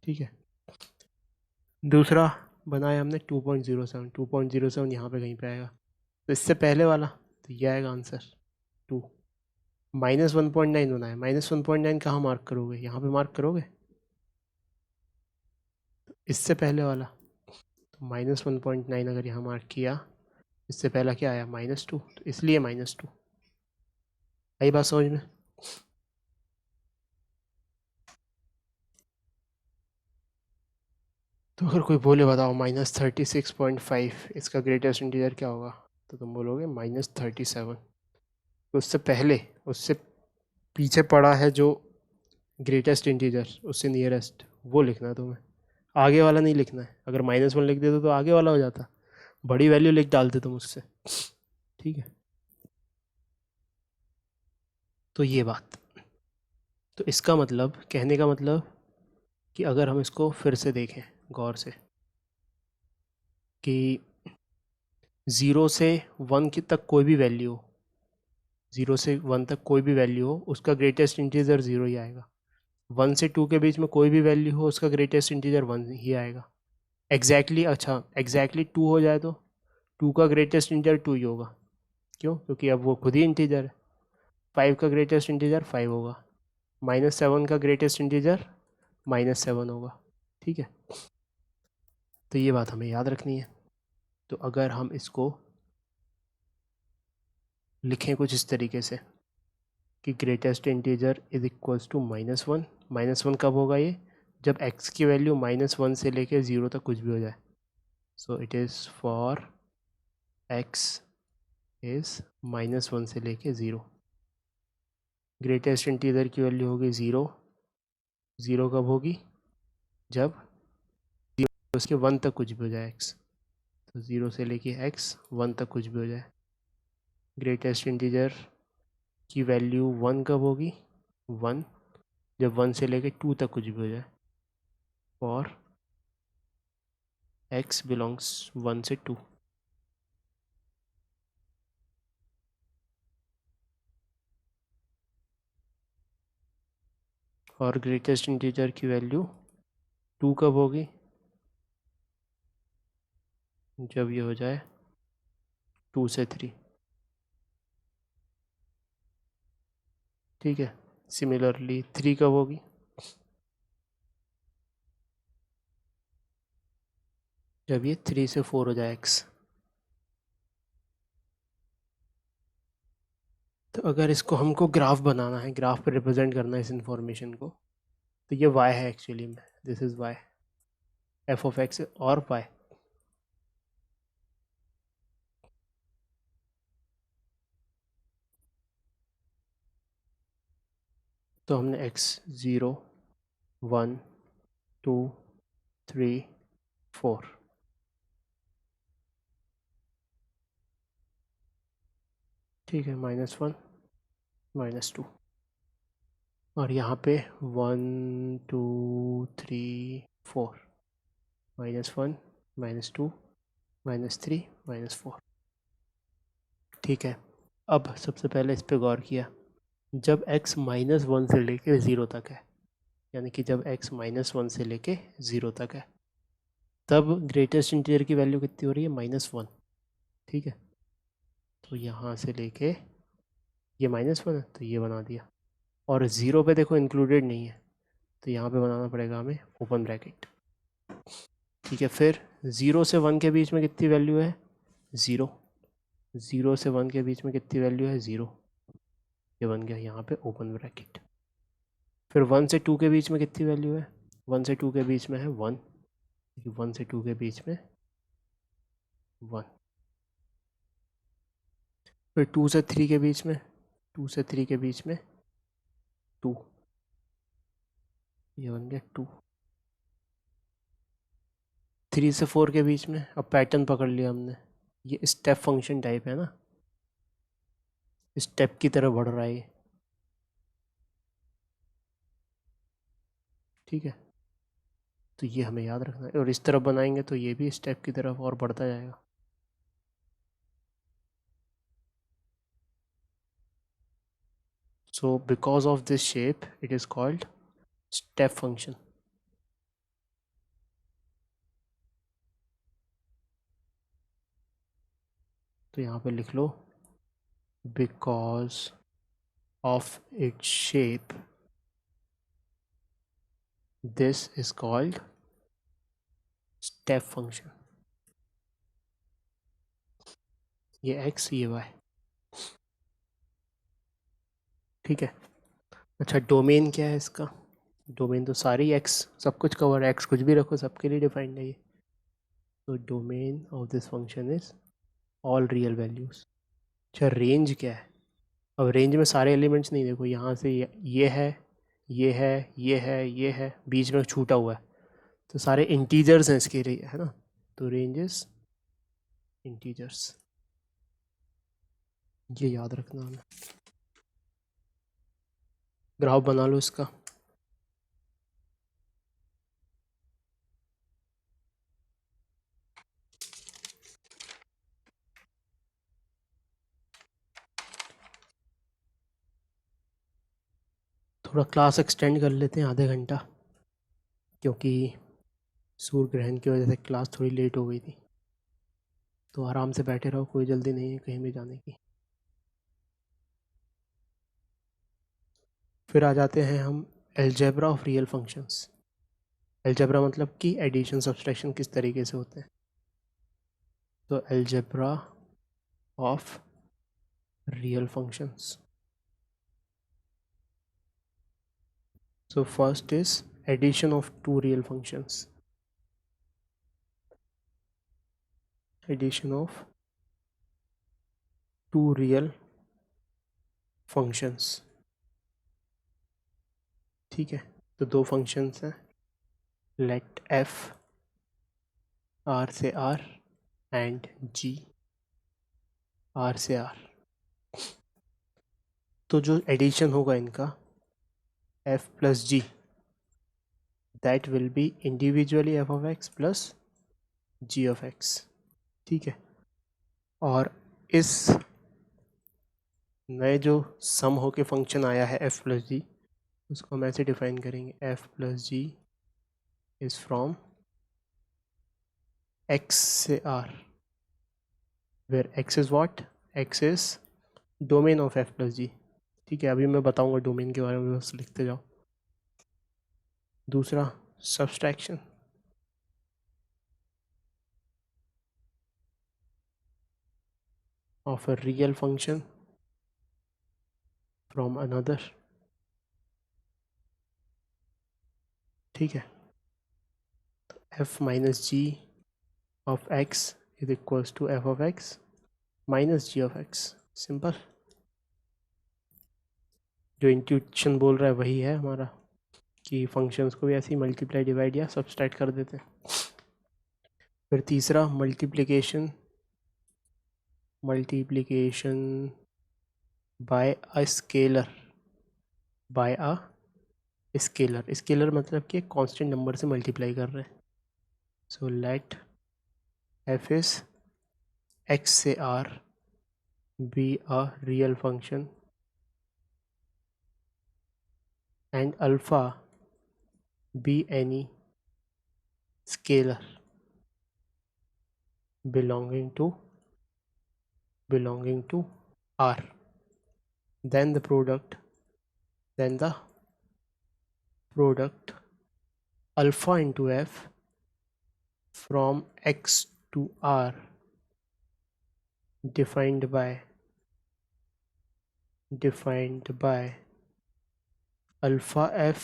ठीक है, दूसरा बनाया हमने 2.07, 2.07 यहाँ पे कहीं पे आएगा, तो इससे पहले वाला, तो ये आएगा आंसर 2। -1.9 बनाया, -1.9 कहाँ मार्क करोगे, यहाँ पे मार्क करोगे, इससे पहले वाला, तो -1.9 अगर यहाँ मार्क किया, इससे पहला क्या आया, -2, तो इसलिए -2। आई बात समझ में। तो अगर कोई बोले बताओ -36.5 इसका ग्रेटेस्ट इंटीजर क्या होगा, तो तुम बोलोगे -37। तो उससे पीछे पड़ा है जो ग्रेटेस्ट इंटीजर, उससे नियरेस्ट, वो लिखना है तुम्हें, आगे वाला नहीं लिखना है। अगर -1 लिख देते तो आगे वाला हो जाता, बड़ी वैल्यू लिख डालते तुम उससे। ठीक है, तो ये बात, तो इसका मतलब, कहने का मतलब कि अगर हम इसको फिर से देखें गौर से, कि 0 से 1 की तक कोई भी वैल्यू हो, 0 से 1 तक कोई भी वैल्यू हो, उसका ग्रेटेस्ट इंटीजर 0 ही आएगा। 1 से 2 के बीच में कोई भी वैल्यू हो, उसका ग्रेटेस्ट इंटीजर 1 ही आएगा। अच्छा एग्जैक्टली 2 हो जाए तो 2 का ग्रेटेस्ट इंटीजर 2 ही होगा। क्यों, क्योंकि अब वो खुद ही इंटीजर है। 5 का ग्रेटेस्ट इंटीजर 5 होगा, -7 का ग्रेटेस्ट इंटीजर -7 होगा। ठीक है, तो ये बात हमें याद रखनी है। तो अगर हम इसको लिखें कुछ इस तरीके से कि greatest integer is equals to -1। -1 कब होगा ये, जब x की वैल्यू -1 से लेके 0 तक कुछ भी हो जाए। So it is for x is -1 से लेके 0। ग्रेटेस्ट इंटीजर की वैल्यू होगी 0। 0 कब होगी, जब 0 उसके 1 तक कुछ भी हो जाए x। तो 0 से लेके x 1 तक कुछ भी हो जाए। ग्रेटेस्ट इंटीजर की वैल्यू 1 कब होगी, 1 जब 1 से लेके 2 तक कुछ भी हो जाए, और x बिलोंग्स 1 से 2। और ग्रेटेस्ट इंटीजर की वैल्यू 2 कब होगी? जब ये हो जाए 2 से 3। ठीक है, सिमिलरली 3 कब होगी? जब ये 3 से 4 हो जाए x। तो अगर इसको हमको ग्राफ बनाना है, ग्राफ पे रिप्रेजेंट करना है इस इंफॉर्मेशन को, तो ये y है एक्चुअली में, this is y, f of x और y। तो हमने x 0 1 2 3 4, ठीक है, -1 -2, और यहाँ पे 1 2 3 4, -1 -2 -3 -4। ठीक है, अब सबसे पहले इस पे गौर किया, जब x -1 से लेके 0 तक है, यानी कि जब x -1 से लेके 0 तक है, तब ग्रेटेस्ट इंटीजर की वैल्यू कितनी हो रही है? -1। ठीक है, तो यहाँ से लेके ये -1 है तो ये बना दिया, और 0 पे देखो इंक्लूडेड नहीं है, तो यहाँ पे बनाना पड़ेगा हमें ओपन ब्रैकेट। ठीक है, फिर 0 से 1 के बीच में कितनी वैल्यू है? 0। 0 से 1 के बीच में कितनी वैल्यू है? 0। ये बन गया यहाँ पे ओपन ब्रैकेट। फिर 1 से 2 के बीच में कितनी वैल्यू है? 1 से 2 के बीच में है 1, 1 से 2 के बीच में 1। फिर 2 से 3 के बीच में, 2 से 3 के बीच में 2, ये बन गया 2। 3 से 4 के बीच में, अब पैटर्न पकड़ लिया हमने, ये स्टेप फंक्शन टाइप है ना, स्टेप की तरह बढ़ रहा है ये। ठीक है, तो ये हमें याद रखना है, और इस तरफ बनाएंगे तो ये भी स्टेप की तरफ और बढ़ता जाएगा। So because of this shape it is called step function. तो यहाँ पे लिख लो, because of its shape this is called step function. ये x ये y। ठीक है, अच्छा डोमेन क्या है इसका? डोमेन तो सारी x, सब कुछ कवर है, x कुछ भी रखो सबके लिए डिफाइंड है ये। तो domain of this function is all real values. अच्छा रेंज क्या है? अब रेंज में सारे एलिमेंट्स नहीं, देखो यहाँ से ये है, ये है, ये है, ये है, बीच में छूटा हुआ है, तो सारे इंटीजर्स हैं इसके लिए, है ना, तो रेंजेस इंटीजर्स, ये याद रखना हमें। ग्राफ बना लो इसका। थोड़ा क्लास एक्सटेंड कर लेते हैं आधे घंटा, क्योंकि सूर्य ग्रहण की वजह से क्लास थोड़ी लेट हो गई थी। तो आराम से बैठे रहो, कोई जल्दी नहीं है कहीं भी जाने की। फिर आ जाते हैं हम algebra of real functions. Algebra मतलब कि एडिशन सब्सट्रैक्शन किस तरीके से होते हैं। तो algebra of real functions, so first is addition of two real functions, addition of two real functions। ठीक है, तो दो फंक्शंस हैं, लेट f r से r एंड g r से r। तो जो एडिशन होगा इनका f प्लस g, that will be individually f of x plus g of x। ठीक है, और इस नए जो सम होके फंक्शन आया है f प्लस जी, उसको हम ऐसे डिफाइन करेंगे, f plus G is from x से r, where x is what? x is domain of f plus g. ठीक है, अभी मैं बताऊंगा डोमेन के बारे में, बस लिखते जाओ. दूसरा subtraction of a real function from another. ठीक है, f minus g of x is equals to f of x minus g of x. Simple. जो इंट्यूशन बोल रहा है वही है हमारा, कि फंक्शंस को भी ऐसे ही मल्टीप्लाई, डिवाइड या सब्सट्रैक्ट कर देते हैं. फिर तीसरा multiplication bye a scalar. Scalar मतलब कि कांस्टेंट नंबर से मल्टीप्लाई कर रहे हैं. So let f is x से r be a real function and alpha be any scalar belonging to r. Then the product alpha into f from x to r defined by alpha f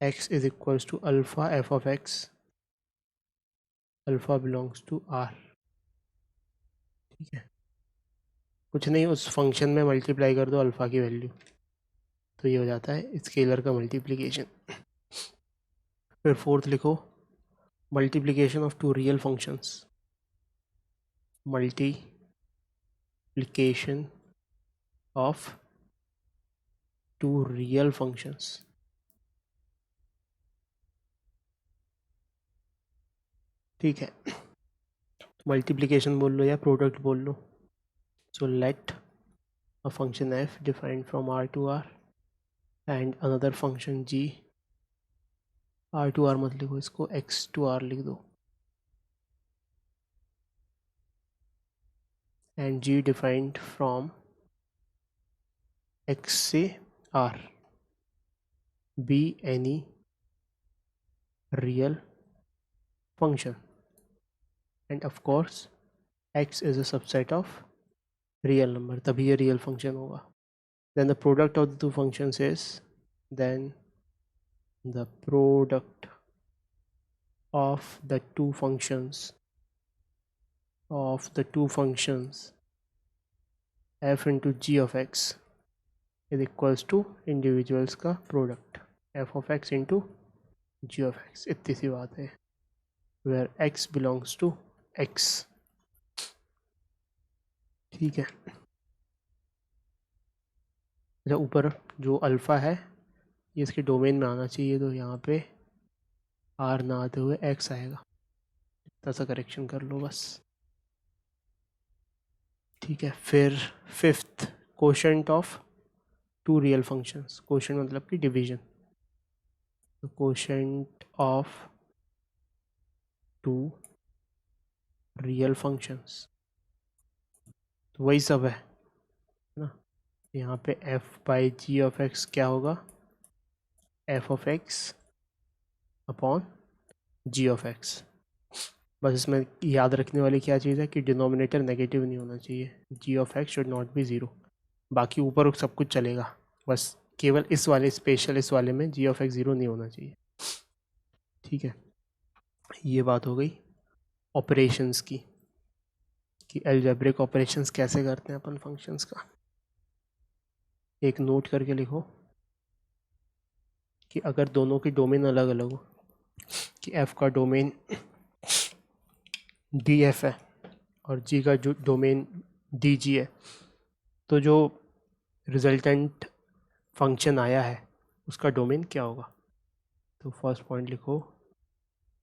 x is equals to alpha f of x. Alpha belongs to R. ठीक है, कुछ नहीं, उस function में multiply कर दो alpha की value, तो ये हो जाता है स्केलर का मल्टीप्लिकेशन. फिर फोर्थ लिखो, multiplication of two real functions. Multiplication of two real functions. ठीक है, मल्टीप्लिकेशन बोल लो या प्रोडक्ट बोल लो. So let a function f defined from r to r and another function g. r to r मत लिखो, इसको x to r लिख दो. And g defined from x से r be any real function, and of course x is a subset of real number, तभी ये real function होगा. Then the product of the two functions is then the product of the two functions f into g of x is equals to individuals का product f of x into g of x. इतनी सी बात है, where x belongs to x. ठीक है, अच्छा ऊपर जो alpha है ये इसके डोमेन में आना चाहिए, तो यहाँ पे r ना आते हुए x आएगा. इतना सा करेक्शन कर लो बस. ठीक है, फिर fifth, quotient of two real functions. Quotient मतलब कि डिवीजन. तो quotient of two real functions, तो वही सब है ना. यहाँ पे f by G of X क्या होगा? f of X upon G of X. बस इसमें याद रखने वाली क्या चीज़ है कि डिनोमिनेटर नेगेटिव नहीं होना चाहिए. G of x should not be zero. बाकी ऊपर सब कुछ चलेगा, बस केवल इस वाले स्पेशल इस वाले में जी ऑफ एक्स ज़ीरो नहीं होना चाहिए. ठीक है, ये बात हो गई ऑपरेशंस की, कि अलजेब्रिक ऑपरेशंस कैसे करते हैं अपन फंक्शंस का. एक नोट करके लिखो कि अगर दोनों की डोमेन अलग अलग हो, कि f का डोमेन df है और g का जो डोमेन dg है, तो जो रिजल्टेंट फंक्शन आया है उसका डोमेन क्या होगा. तो फर्स्ट पॉइंट लिखो,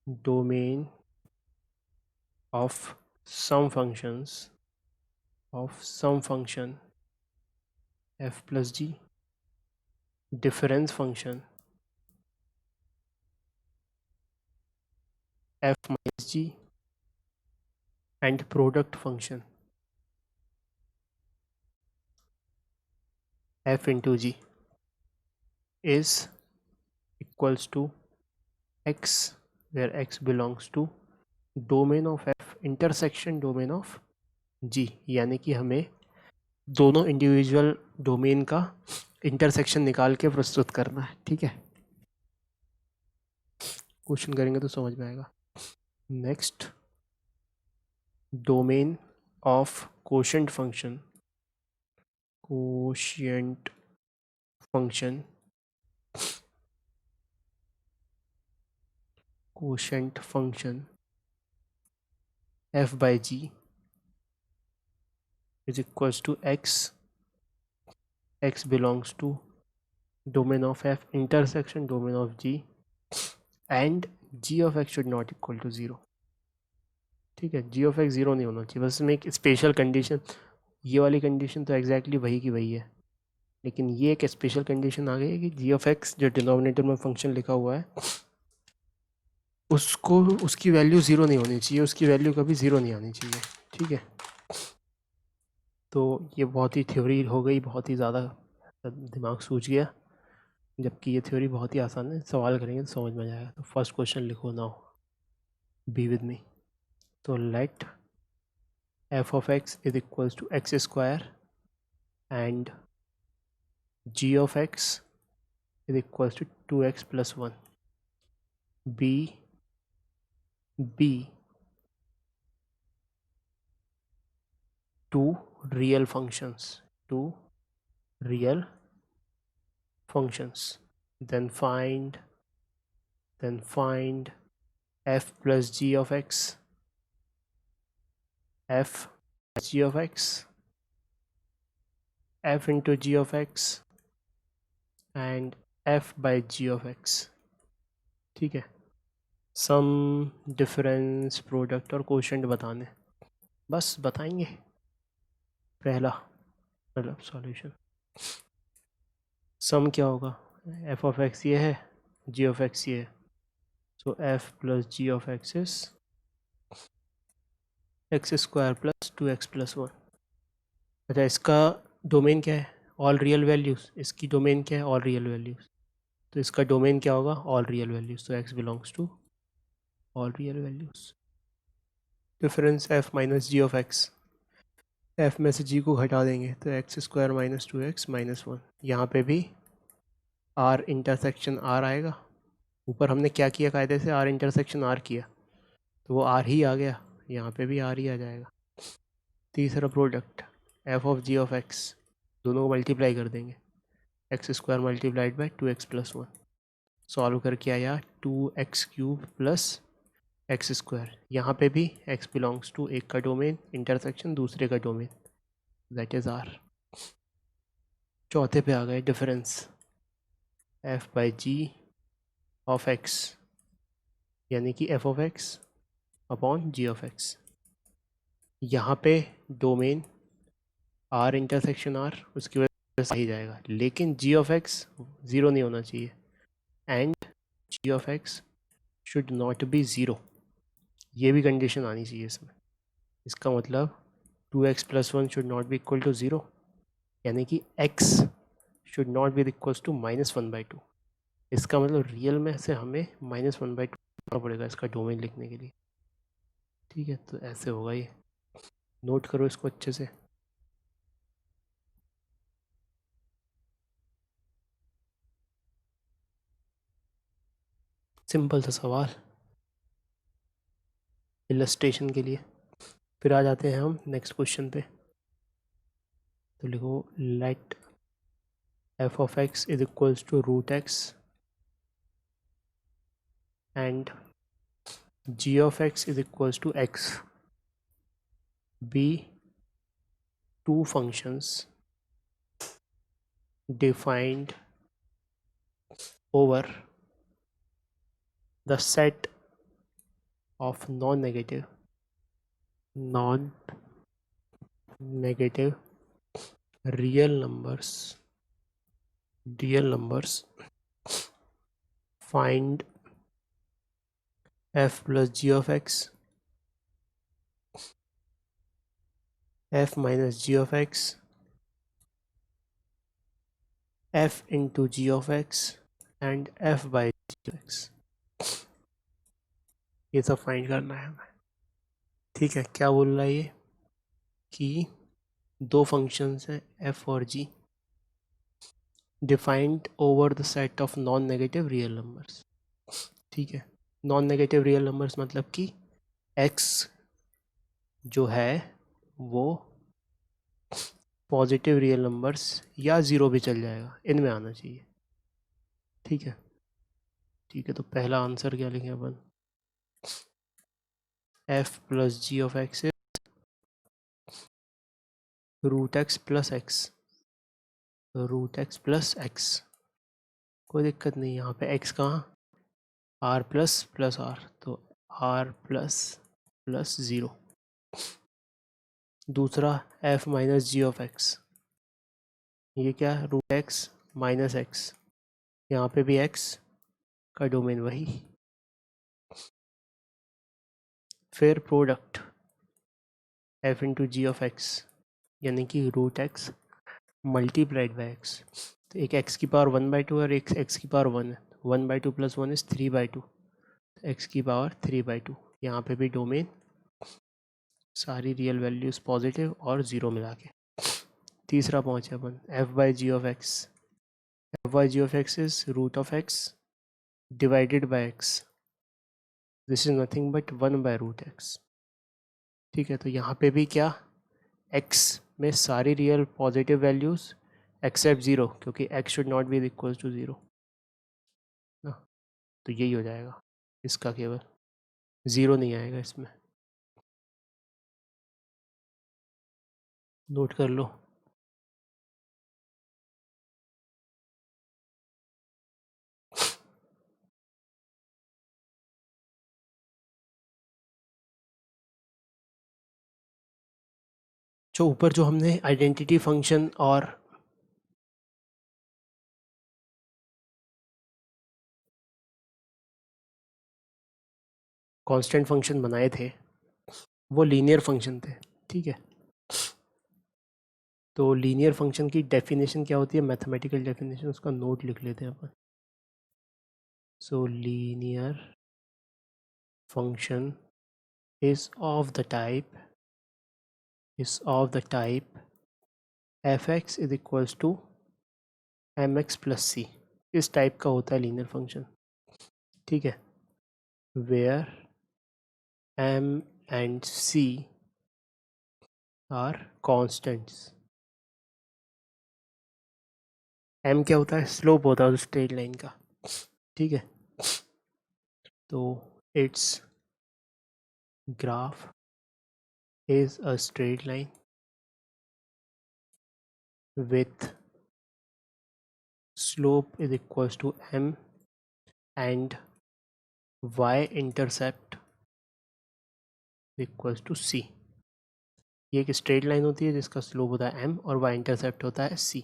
domain of sum function f प्लस g, difference function f minus g and product function f into g is equals to x, where x belongs to domain of f intersection domain of g, यानी कि हमें दोनों individual domain का intersection निकाल के प्रस्तुत करना है। ठीक है, क्वेश्चन करेंगे तो समझ में आएगा। Next, domain of quotient function f by g is equals to x belongs to domain of f intersection domain of g and g of x should not equal to 0। ठीक है, g of x 0 नहीं होना चाहिए, बस इसमें एक special condition, ये वाली कंडीशन तो एग्जैक्टली वही की वही है, लेकिन ये एक स्पेशल कंडीशन आ गई है कि g of x जो डिनोमिनेटर में फंक्शन लिखा हुआ है उसको, उसकी वैल्यू 0 नहीं होनी चाहिए, उसकी वैल्यू कभी 0 नहीं आनी चाहिए। ठीक है, तो ये बहुत ही थ्योरी हो गई, बहुत ही ज़्यादा दिमाग सूझ गया, जबकि ये थ्योरी बहुत ही आसान है, सवाल करेंगे तो समझ में जाएगा। तो फर्स्ट क्वेश्चन लिखो नाउ, बी विद मी। तो late f of x is equals to x square and g of x is equals to 2x plus 1 b two real functions, then find f plus g of x, f into g of x and f by g of x। ठीक है, सम, difference, product और quotient बताने, बस बताएंगे। पहला मतलब solution, सम क्या होगा, f of x ये है, g of x ये है, so f plus g of x is x square plus 2x plus 1। अच्छा, इसका डोमेन क्या है, ऑल रियल वैल्यूज़, इसकी डोमेन क्या है, ऑल रियल वैल्यूज़, तो इसका डोमेन क्या होगा, ऑल रियल वैल्यूज़, तो x belongs to all real values. Difference f minus G of x, f में से g को घटा देंगे तो x square minus 2x minus 1, यहाँ पे भी r इंटरसेक्शन r आएगा, ऊपर हमने क्या किया, कायदे से r इंटरसेक्शन r किया तो वो r ही आ गया, यहाँ पे भी r ही आ जाएगा। तीसरा product f of g of x, दोनों को मल्टीप्लाई कर देंगे, x square multiplied by 2x plus 1, solve करके आया 2x cube plus x square, यहाँ पे भी x बिलोंग्स टू एक का डोमेन, इंटरसेक्शन दूसरे का डोमेन, दैट इज़ r। चौथे पे आ गए difference f by G of x, यानी कि f of x upon g of x, यहाँ पे डोमेन r इंटरसेक्शन r, उसकी वजह से ही जाएगा, लेकिन g ऑफ x 0 नहीं होना चाहिए and g of x should not B 0, ये भी कंडीशन आनी चाहिए इसमें। इसका मतलब 2x plus 1 should not be equal to 0, यानी कि x should not be equals to -1/2। इसका मतलब रियल में से हमें -1/2 करना पड़ेगा इसका डोमेन लिखने के लिए। ठीक है, तो ऐसे होगा ये, नोट करो इसको अच्छे से। सिंपल सा सवाल इलस्ट्रेशन के लिए। फिर आ जाते हैं हम नेक्स्ट क्वेश्चन पे। तो लिखो late f of x is equals to root x and g of x is equals to x be two functions defined over the set of non-negative real numbers find f plus G of X, f minus G of X, f into G of X and f by G of X, ये सब find करना है हमें। ठीक है, क्या बोल रहा है ये कि दो फंक्शंस हैं f और g defined over the set of non negative real numbers. ठीक है, नॉन नेगेटिव रियल नंबर्स मतलब कि x जो है वो पॉजिटिव रियल नंबर्स या ज़ीरो भी चल जाएगा, इनमें आना चाहिए। ठीक है, ठीक है, तो पहला आंसर क्या लिखें अपन, f plus G of X root X plus X, root X plus X, कोई दिक्कत नहीं। यहाँ पे x कहाँ, r प्लस r, तो r प्लस ज़ीरो। दूसरा f minus G of X, ये क्या है, रूट एक्स माइनस एक्स, यहाँ पे भी x का डोमेन वही। फिर product f into G of X, यानी कि root X multiplied by X, तो एक x की पावर 1/2 और एक x की पावर 1 है, 1/2 प्लस 1 इज़ 3/2, x की पावर 3/2। यहाँ पे भी डोमेन सारी रियल वैल्यूज़ पॉजिटिव और ज़ीरो मिला के। तीसरा पहुँचे अपन, f by G of X, f by G of x is root of x divided by x, this is nothing but 1/√x। ठीक है, तो यहाँ पे भी क्या, x में सारी real positive values except zero, क्योंकि x should not be equal to zero ना, तो यही हो जाएगा इसका, केवल ज़ीरो नहीं आएगा इसमें, नोट कर लो। जो ऊपर जो हमने आइडेंटिटी फंक्शन और कांस्टेंट फंक्शन बनाए थे वो लीनियर फंक्शन थे। ठीक है, तो लीनियर फंक्शन की डेफिनेशन क्या होती है, मैथमेटिकल डेफिनेशन, उसका नोट लिख लेते हैं अपन। So linear function is of the type fx is equals to mx plus c, इस टाइप का होता है लीनियर फंक्शन। ठीक है, where m and c are constants। m क्या होता है, स्लोप होता है स्ट्रेट लाइन का। ठीक है, तो its graph is a straight line with slope is equals to m and y intercept equals to c। ये एक स्ट्रेट लाइन होती है जिसका स्लोप होता है m और y इंटरसेप्ट होता है c।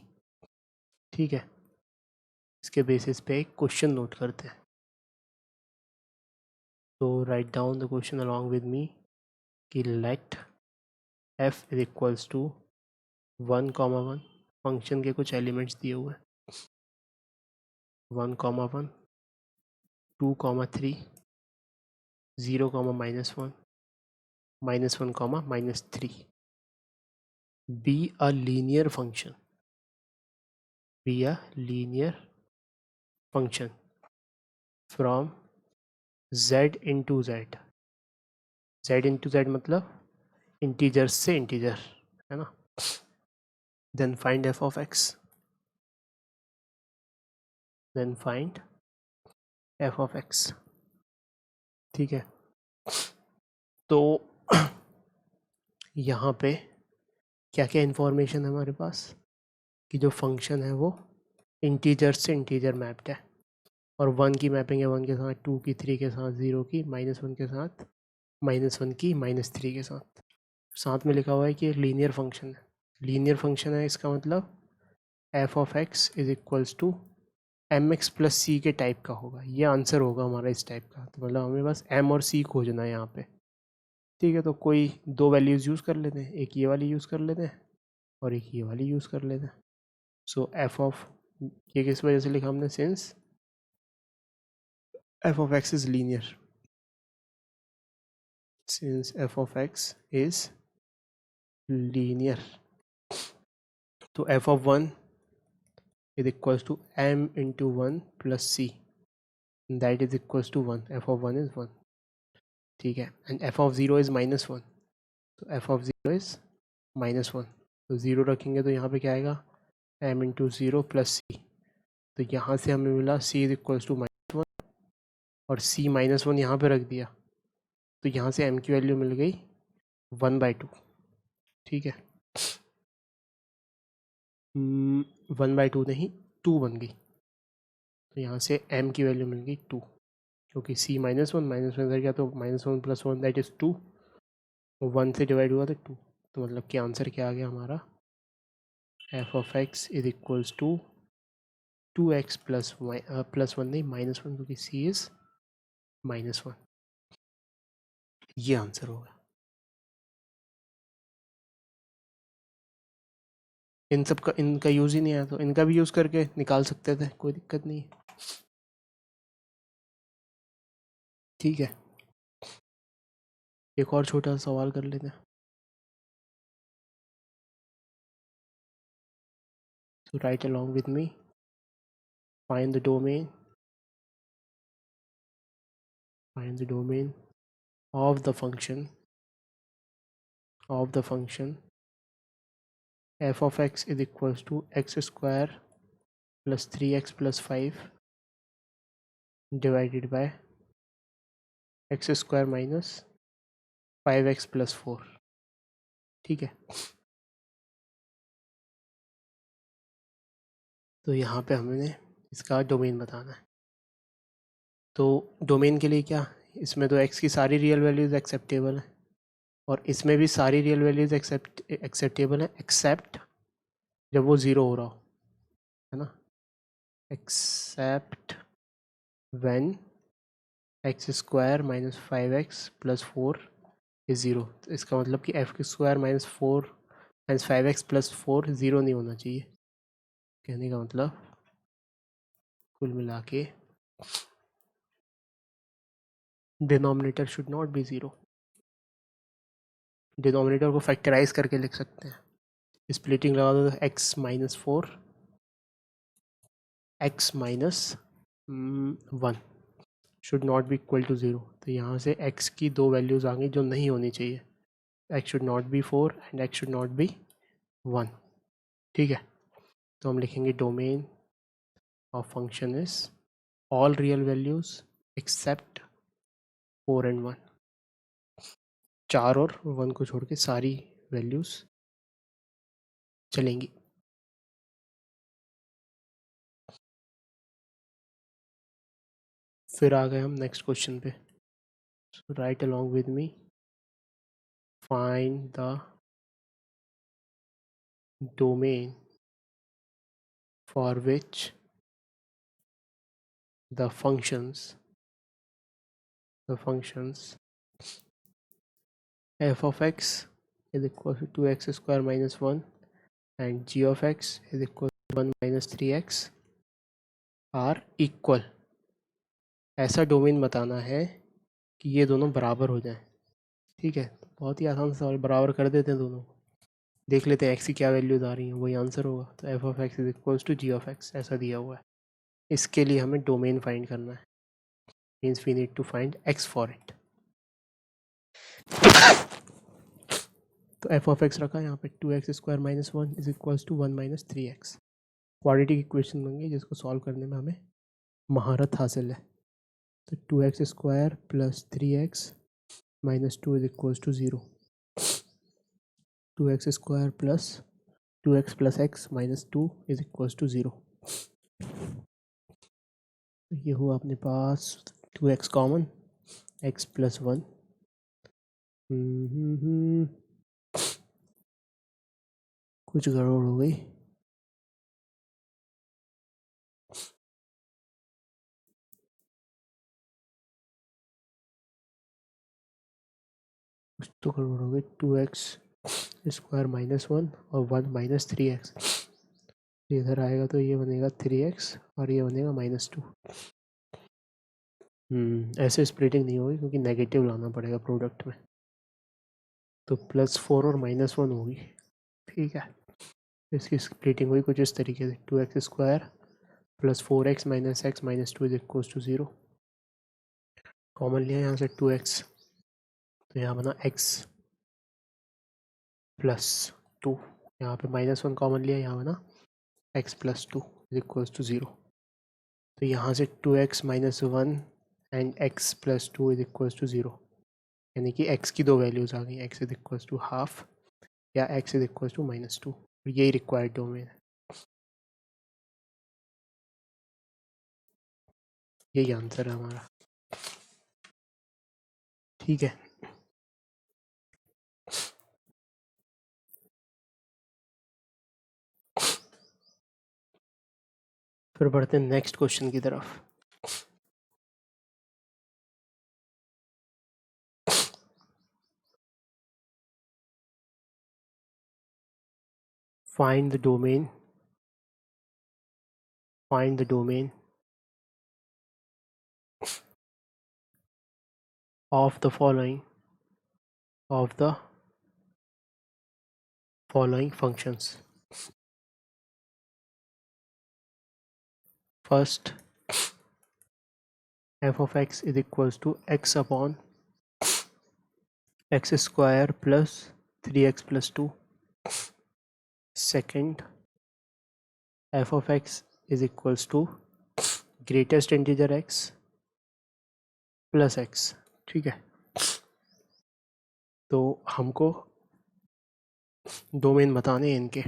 ठीक है, इसके बेसिस पे एक क्वेश्चन नोट करते हैं। तो right down the question along with me कि let f is equals to 1,1, function के कुछ एलिमेंट्स दिए हुए हैं, 1,1, 2,3, 0, -1, -1, -3 be a linear function, from z into z, z into z मतलब इंटीजर से इंटीजर, है ना। Then find f of x, then find f of x। ठीक है, तो यहाँ पे क्या क्या इन्फॉर्मेशन है हमारे पास कि जो फंक्शन है वो इंटीजर से इंटीजर मैप्ड है, और 1 की मैपिंग है 1 के साथ, 2 की 3 के साथ, 0 की -1 के साथ, -1 की -3 के साथ। साथ में लिखा हुआ है कि एक लीनियर फंक्शन है। लीनियर फंक्शन है इसका मतलब f of x is equals to m x plus c के टाइप का होगा, ये आंसर होगा हमारा इस टाइप का। तो मतलब हमें बस एम और सी खोजना है यहाँ पे। ठीक है, तो कोई दो वैल्यूज़ यूज़ कर लेते हैं, एक ये वाली यूज़ कर लेते हैं और एक ये वाली यूज़ कर लेते हैं। सो एफ ऑफ, ये किस वजह से लिखा हमने, since f of x is linear, since f of x is linear. तो f of one is equals to m into 1 plus c, that is equals to 1, f of 1 is 1, ठीक है। and f of 0 is minus 1, तो f of 0 is minus 1, तो 0 रखेंगे तो यहाँ पे क्या आएगा, m into 0 plus c, तो यहाँ से हमें मिला c is equals to minus 1 और c minus 1 यहाँ पे रख दिया, तो यहाँ से m की वैल्यू मिल गई 1/2, ठीक है। 1/2 नहीं, 2 बन गई, तो यहाँ से m की वैल्यू मिल गई 2, क्योंकि c -1 इधर गया तो -1 + 1 दैट इज़ 2, 1 से डिवाइड हुआ तो 2, तो मतलब कि आंसर क्या आ गया हमारा, F of x is equals to 2x plus 1 नहीं -1, क्योंकि c इज़ -1, ये आंसर होगा। इन सब का, इनका यूज़ ही नहीं आया तो इनका भी यूज़ करके निकाल सकते थे, कोई दिक्कत नहीं है, ठीक है। एक और छोटा सा सवाल कर लेते हैं। So write along with me. Find the domain. Find the domain of the function f of x is equals to x square plus 3x plus 5 divided by x square minus 5x plus 4, ठीक है। तो यहाँ पे हमने इसका domain बताना है। तो डोमेन के लिए क्या, इसमें तो x की सारी रियल वैल्यूज़ एक्सेप्टेबल हैं और इसमें भी सारी रियल वैल्यूज़ एक्सेप्टेबल हैं, एक्सेप्ट जब वो ज़ीरो हो रहा हो, है ना, except when x square minus 5x plus 4 is zero. तो इसका मतलब कि F square minus 5x plus 4 zero नहीं होना चाहिए। कहने का मतलब कुल मिला के denominator should not be zero. Denominator को फैक्टराइज करके लिख सकते हैं, स्प्लिटिंग लगा दो तो x minus 4 x minus 1 should not be equal to zero. तो यहाँ से x की दो वैल्यूज़ आ गई जो नहीं होनी चाहिए, x शुड नॉट बी 4 एंड x शुड नॉट बी 1, ठीक है। तो हम लिखेंगे domain of function is all real values except 4 and 1, 4 और 1 को छोड़ के सारी वैल्यूज़ चलेंगी। फिर आ गए हम नेक्स्ट क्वेश्चन पे। So write along with me, find the domain for which the functions f of x is equal to 2x square minus 1 and g of x is equal to 1 minus 3x are equal, ऐसा domain बताना है कि ये दोनों बराबर हो जाएं, ठीक है। बहुत ही आसान सवाल, बराबर कर देते हैं दोनों, देख लेते हैं x की क्या वैल्यूज आ रही हैं, वही आंसर होगा। तो f of x is equals to g of x ऐसा दिया हुआ है। इसके लिए हमें डोमेन फाइंड करना है, means we need to find x for it. तो f of x रखा यहाँ पे 2x square minus 1 is equals to 1 minus 3x, quadratic equation बन गई जिसको सॉल्व करने में हमें महारत हासिल है। तो 2x square plus 3x minus 2 is equals to 0, 2x square plus 2x plus x minus 2 is equals to 0। ये हुआ अपने पास 2x कॉमन, x प्लस 1, कुछ गड़बड़ हो गई, कुछ तो गड़बड़ हो गई। 2x स्क्वायर -1 और 1 माइनस 3x, इधर आएगा तो ये बनेगा 3x और ये बनेगा -2। ऐसे स्प्लिटिंग नहीं होगी क्योंकि नेगेटिव लाना पड़ेगा प्रोडक्ट में, तो +4 और -1 होगी। ठीक है, इसकी स्प्लिटिंग हुई कुछ इस तरीके से, 2x square plus 4x minus x minus 2 is equals to 0। Common लिया यहाँ से 2x, तो यहाँ बना x प्लस 2, यहाँ पे -1 कॉमन लिया, यहाँ बना x plus 2 is equals to 0। तो यहाँ से 2x minus 1 and x plus 2 is equals to 0, यानी कि x की दो वैल्यूज़ आ गई, x is equals to half या x इज इक्वल्स टू -2। यही रिक्वायर्ड डोमेन है, यही आंसर है हमारा। ठीक है, फिर बढ़ते हैं नेक्स्ट क्वेश्चन की तरफ। Find the domain of the following functions. First, f of x is equals to x upon x square plus 3x plus 2. Second, f of x is equals to greatest integer x plus x. ठीक है, तो हमको domain बताने हैं इनके,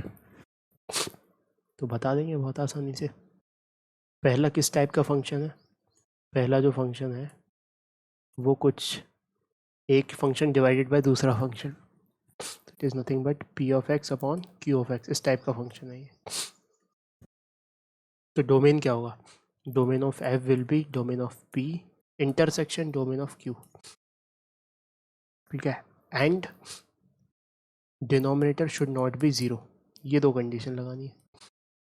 तो बता देंगे बहुत आसानी से। पहला किस टाइप का फंक्शन है? पहला जो फंक्शन है वो कुछ एक फंक्शन डिवाइडेड बाय दूसरा function, it is nothing but p of x upon q of x, इस टाइप का फंक्शन है ये। तो डोमेन क्या होगा? Domain of f will be domain of p intersection domain of q। ठीक है, and denominator should not B 0, ये दो कंडीशन लगानी है।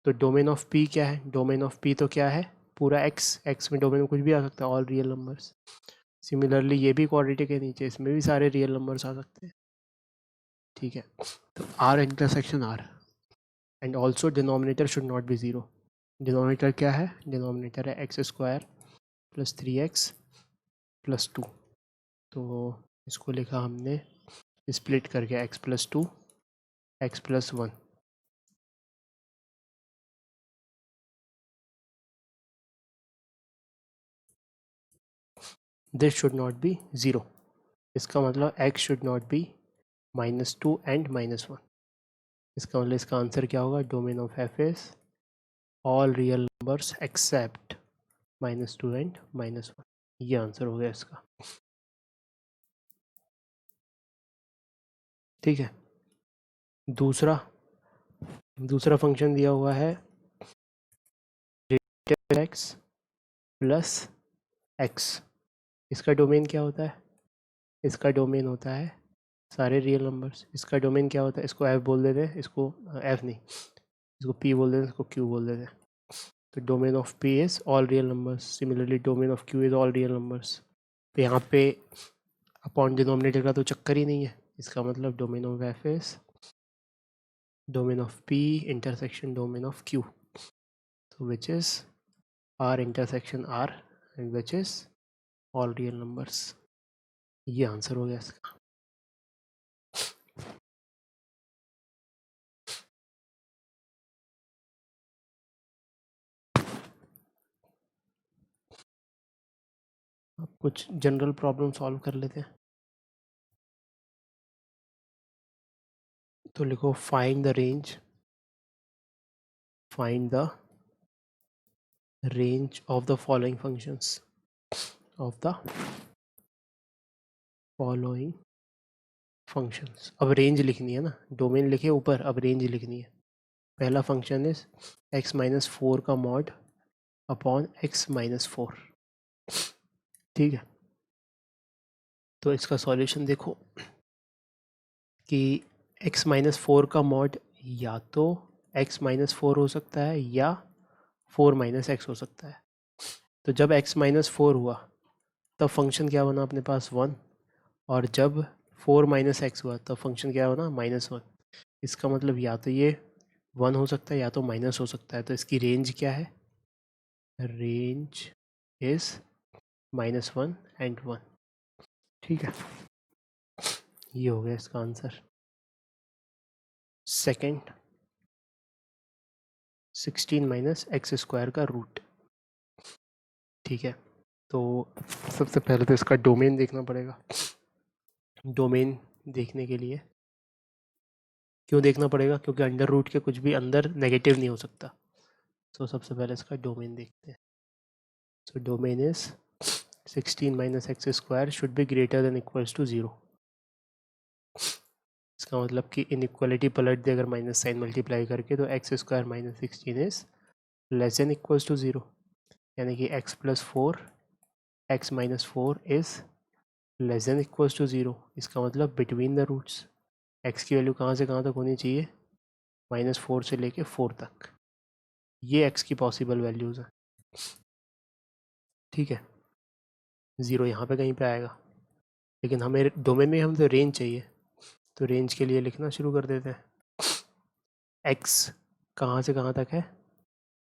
तो डोमेन ऑफ p क्या है? डोमेन ऑफ p तो क्या है? पूरा x में डोमेन में कुछ भी आ सकता है, ऑल रियल नंबर्स। सिमिलरली ये भी क्वाड्रेटिक है, नीचे इसमें भी सारे रियल नंबर्स आ सकते हैं। ठीक है, तो r intersection r and also denominator should not B 0। Denominator क्या है? डिनोमिनेटर है x square plus 3x plus 2। तो इसको लिखा हमने स्प्लिट करके x plus 2 x plus 1। This should not B 0, इसका मतलब x should not B -2 and -1। इसका मतलब इसका आंसर क्या होगा? Domain of f is all real numbers accept -2 and -1। ये आंसर हो गया इसका। ठीक है, दूसरा फंक्शन दिया हुआ है x प्लस x। इसका डोमेन क्या होता है? इसका डोमेन होता है सारे रियल नंबर्स। इसका डोमेन क्या होता है? इसको f बोल देते हैं, इसको f नहीं, इसको p बोल देते हैं, इसको q बोल देते हैं। तो domain of p is all real numbers, similarly domain of q is all real numbers. तो यहाँ पे अपॉन डिनोमिनेटर का तो चक्कर ही नहीं है, इसका मतलब domain of f is domain of p intersection domain of q, so which is r intersection r and which is all real numbers। ये आंसर हो गया इसका। अब कुछ जनरल प्रॉब्लम सॉल्व कर लेते हैं। तो लिखो find the range of the following functions अब रेंज लिखनी है ना, डोमेन लिखे ऊपर, अब रेंज लिखनी है। पहला फंक्शन इज x-4 का मॉड अपॉन x-4। ठीक है, तो इसका सॉल्यूशन देखो, कि x माइनस 4 का मॉड या तो x माइनस 4 हो सकता है या 4 माइनस एक्स हो सकता है। तो जब x माइनस 4 हुआ तब फंक्शन क्या बना अपने पास 1, और जब 4 माइनस एक्स हुआ तब फंक्शन क्या बना -1। इसका मतलब या तो ये 1 हो सकता है या तो माइनस हो सकता है। तो इसकी रेंज क्या है? Range is -1 and 1। ठीक है, ये हो गया इसका answer. Second, 16 minus x square का रूट। ठीक है, तो सबसे पहले तो इसका डोमेन देखना पड़ेगा। डोमेन देखने के लिए क्यों देखना पड़ेगा? क्योंकि अंडर रूट के कुछ भी अंदर नेगेटिव नहीं हो सकता। तो सबसे पहले इसका डोमेन देखते हैं। So domain is 16 minus x square should be greater than equals to 0। इसका मतलब कि इनइक्वालिटी पलट दे अगर माइनस साइन मल्टीप्लाई करके, तो x square minus 16 is less than equals to 0। यानी कि x plus 4 x minus 4 is less than equals to 0। इसका मतलब बिटवीन द रूट्स x की वैल्यू कहाँ से कहाँ तक होनी चाहिए? -4 से लेके 4 तक। ये x की पॉसिबल वैल्यूज़ हैं। ठीक है, 0 यहाँ पे कहीं पे आएगा, लेकिन हमें डोमेन में हम तो रेंज चाहिए। तो रेंज के लिए लिखना शुरू कर देते हैं। x कहाँ से कहाँ तक है?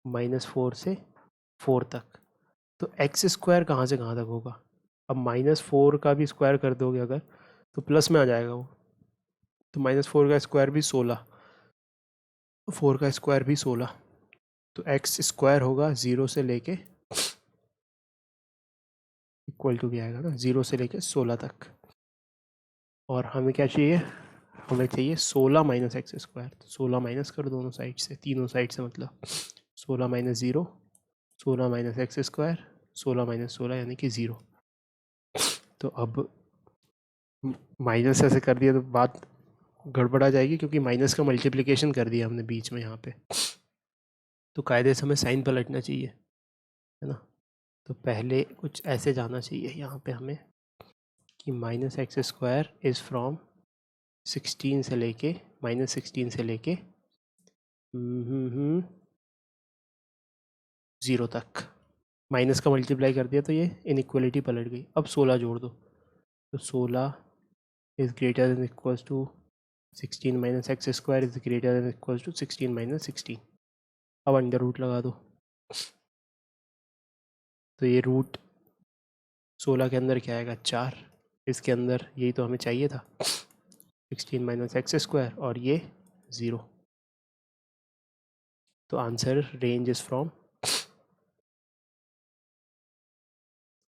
-4 से 4 तक। तो एक्स स्क्वायर कहाँ से कहाँ तक होगा? अब -4 का भी स्क्वायर कर दोगे अगर, तो प्लस में आ जाएगा वो। तो -4 का स्क्वायर भी 16, 4 का स्क्वायर भी 16। तो एक्स स्क्वायर होगा 0 से लेके इक्वल टू भी आएगा ना, 0 से लेके 16 तक। और हमें क्या चाहिए? हमें चाहिए 16 माइनस एक्स स्क्वायर। तो 16 माइनस कर दोनों साइड से, तीनों साइड से, मतलब 16 minus 0, 16 minus x square, 16 minus 16 यानी कि 0। तो अब माइनस ऐसे कर दिया तो बात गड़बड़ा जाएगी, क्योंकि माइनस का मल्टीप्लिकेशन कर दिया हमने बीच में यहाँ पे। तो कायदे से हमें साइन पलटना चाहिए, है ना। तो पहले कुछ ऐसे जाना चाहिए यहाँ पे हमें कि minus x square is from 16 से लेके -16 से लेके 0 तक। माइनस का मल्टीप्लाई कर दिया तो ये इनइक्वलिटी पलट गई। अब 16 जोड़ दो, तो 16 is greater than equals to 16 minus x square is greater than equals to 16 minus 16। अब अंडर रूट लगा दो, तो ये रूट 16 के अंदर क्या आएगा? 4। इसके अंदर यही तो हमें चाहिए था, 16 माइनस एक्स स्क्वायर, और ये 0। तो आंसर रेंज इज फ्रॉम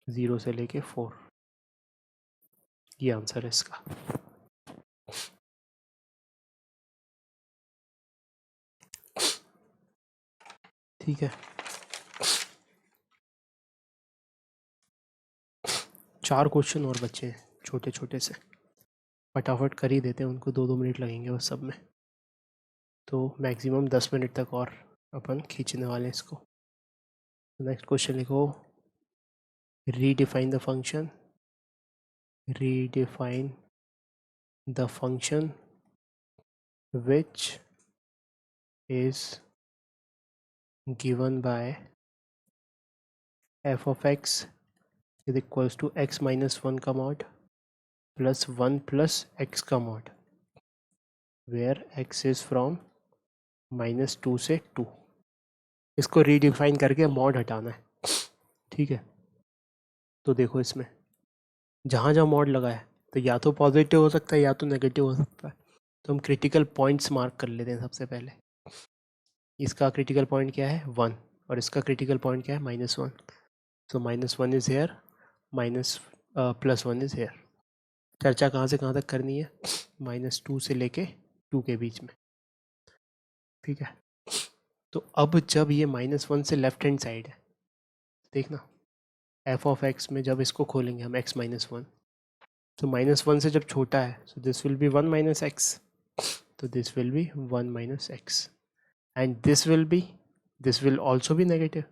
0 से लेके 4। ये आंसर है इसका। ठीक है, 4 क्वेश्चन और बचे हैं छोटे छोटे से, फटाफट कर ही देते हैं, उनको 2-2 मिनट लगेंगे बस सब में। तो मैक्सिमम 10 मिनट तक और अपन खींचने वाले हैं इसको। नेक्स्ट क्वेश्चन लिखो, redefine the function, redefine the function which is given by f of x is equals to x minus 1 का mod plus 1 plus x का mod, where x is from -2 से 2। इसको रीडिफाइन करके मॉड हटाना है। ठीक है, तो देखो इसमें जहाँ जहाँ मॉड लगा है तो या तो पॉजिटिव हो सकता है या तो नेगेटिव हो सकता है। तो हम क्रिटिकल पॉइंट्स मार्क कर लेते हैं सबसे पहले। इसका क्रिटिकल पॉइंट क्या है? 1, और इसका क्रिटिकल पॉइंट क्या है? -1। तो -1 इज़ हेयर, +1 इज़ हेयर। चर्चा कहाँ से कहाँ तक करनी है? -2 से लेके 2 के बीच में। ठीक है, तो अब जब ये -1 से लेफ्ट हैंड साइड है, देखना f ऑफ x में जब इसको खोलेंगे हम x -1, तो -1 से जब छोटा है, so this will be 1 minus x, तो this will be 1 minus x, and this will also be negative,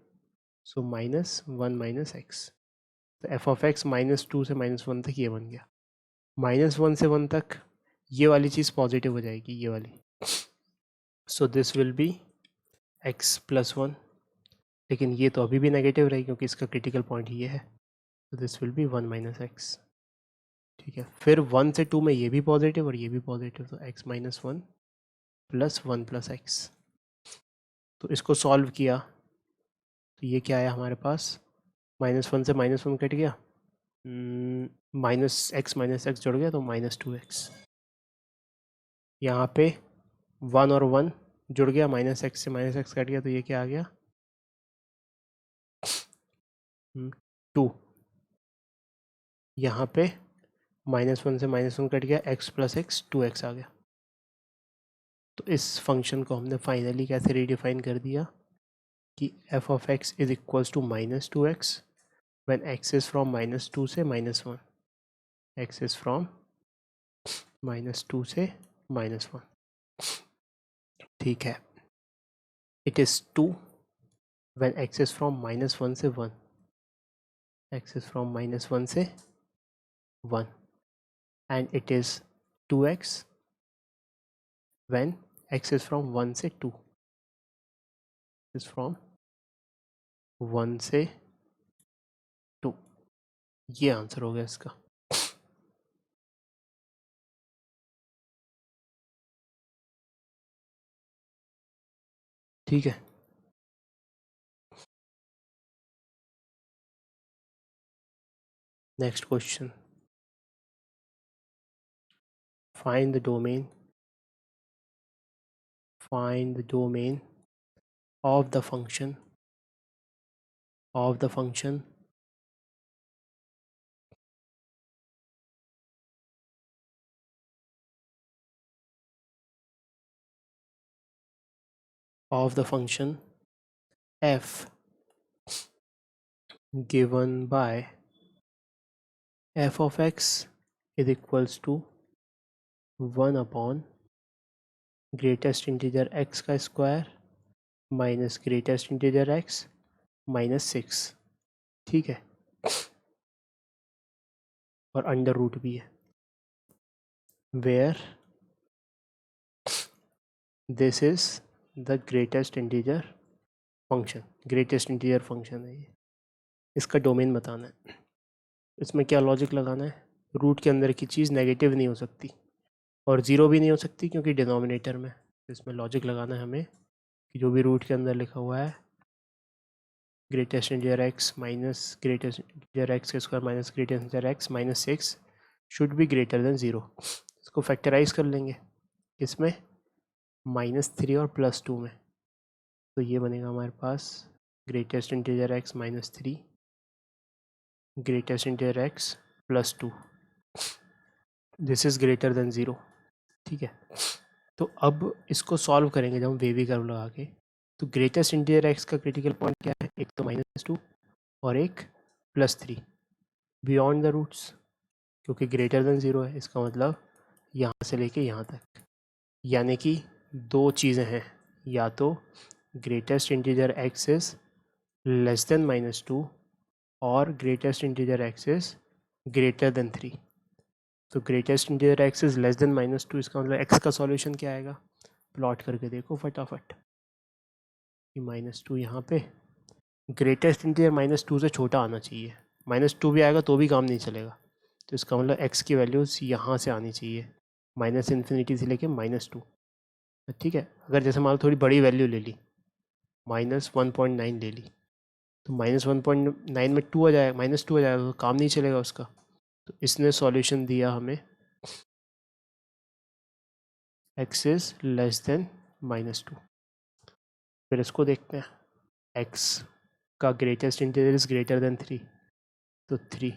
so -1 minus x. तो f ऑफ x -2 से -1 तक ये बन गया। -1 से 1 तक ये वाली चीज़ पॉजिटिव हो जाएगी, ये वाली। सो this will B x plus 1, लेकिन ये तो अभी भी नेगेटिव रहेगी क्योंकि इसका क्रिटिकल पॉइंट ये है। तो this will be 1 minus x. ठीक है, फिर 1 से 2 में ये भी पॉजिटिव और ये भी पॉजिटिव, तो x minus 1 plus 1 plus x. तो इसको सॉल्व किया तो ये क्या आया हमारे पास, -1 से -1 कट गया, माइनस एक्स जुड़ गया तो -2x। यहाँ पे 1 और 1 जुड़ गया, -x से -x कट गया तो ये क्या आ गया, 2। यहाँ पे -1 से -1 कट गया, x प्लस एक्स 2x आ गया। तो इस फंक्शन को हमने फाइनली कैसे रीडिफाइन कर दिया कि f of x is equals to -2x when x is from -2 से -1, x इज फ्रॉम -2 से -1। ठीक है, it is 2 when x is from -1 से 1, x इज फ्रॉम -1 से 1, and it is 2x when x is from 1 से 2, is from 1 से 2। ये answer हो गया इसका। ठीक है, next question, find the domain of the function of the function f given by f of x is equals to 1 upon greatest integer x का square minus greatest integer x minus 6। ठीक है, और under root भी है, where this is the greatest integer function. Greatest integer function है ये, इसका domain बताना है। इसमें क्या लॉजिक लगाना है, रूट के अंदर की चीज़ नेगेटिव नहीं हो सकती और ज़ीरो भी नहीं हो सकती क्योंकि डिनोमिनेटर में। इसमें लॉजिक लगाना है हमें कि जो भी रूट के अंदर लिखा हुआ है, greatest integer x minus greatest integer x के square minus greatest integer x minus 6 should be greater than 0। इसको फैक्टराइज कर लेंगे, इसमें -3 और +2 में, तो ये बनेगा हमारे पास greatest integer x minus 3 greatest integer x plus 2, this is greater than 0। ठीक है, तो अब इसको सॉल्व करेंगे जब हम वेवी कर्व लगा के। तो ग्रेटेस्ट इंटीजर x का क्रिटिकल पॉइंट क्या है, एक तो -2 और एक +3 बियॉन्ड द रूट्स, क्योंकि ग्रेटर देन 0 है, इसका मतलब यहाँ से लेके यहाँ तक, यानी कि दो चीज़ें हैं, या तो greatest integer x is less then -2 और greatest integer x is greater than 3। तो greatest integer x is less then -2, इसका मतलब x का सॉल्यूशन क्या आएगा, प्लॉट करके देखो फटाफट कि -2 यहाँ पे, ग्रेटेस्ट इंटीजर -2 से छोटा आना चाहिए, -2 भी आएगा तो भी काम नहीं चलेगा, तो इसका मतलब x की वैल्यूज़ यहाँ से आनी चाहिए, -∞ से लेके -2। ठीक है, अगर जैसे मान लो थोड़ी बड़ी वैल्यू ले ली, -1.9 ले ली, तो -1.9 में 2 आ जाएगा, -2 आ जाएगा, तो काम नहीं चलेगा उसका। तो इसने सॉल्यूशन दिया हमें x इज़ लेस देन -2। फिर इसको देखते हैं, x का greatest integer is greater then 3, तो 3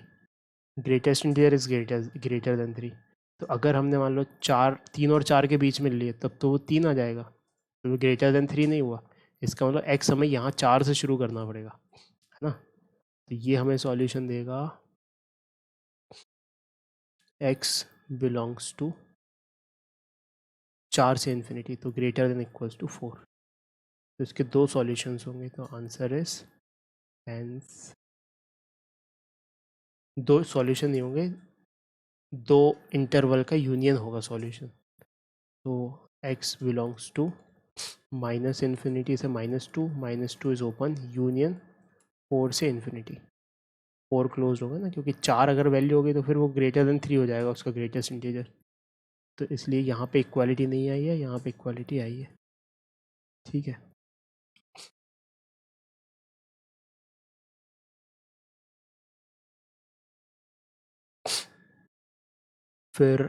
greatest integer is greater then 3। तो अगर हमने मान लो 3 और 4 के बीच में लिए तब तो वो 3 आ जाएगा, तो ग्रेटर देन 3 नहीं हुआ, इसका मतलब x हमें यहाँ 4 से शुरू करना पड़ेगा, है ना। तो ये हमें सॉल्यूशन देगा x बिलोंग्स टू 4 से इन्फिनिटी, तो ग्रेटर देन इक्वल्स टू 4। तो इसके दो सॉल्यूशंस होंगे, तो आंसर इज हेंस, दो सॉल्यूशन नहीं होंगे, दो इंटरवल का यूनियन होगा सॉल्यूशन। तो x belongs to minus infinity से -2 इज़ ओपन यूनियन 4 से इन्फिनिटी। 4 क्लोज होगा ना, क्योंकि 4 अगर वैल्यू होगी तो फिर वो ग्रेटर देन 3 हो जाएगा उसका ग्रेटेस्ट इंटीजर। तो इसलिए यहाँ पे इक्वालिटी नहीं आई है, यहाँ पे इक्वालिटी आई है। ठीक है, फिर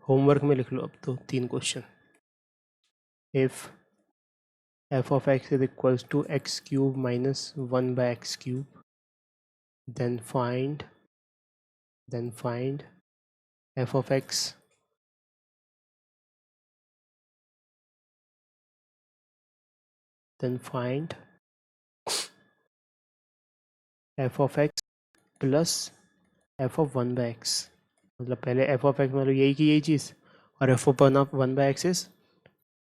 होमवर्क में लिख लो अब तो 3 question. If f of x is equals to x cube minus 1 by x cube, then find f of x plus f of 1 by x। मतलब पहले f of x मतलब यही की यही चीज़, और f of 1 by x is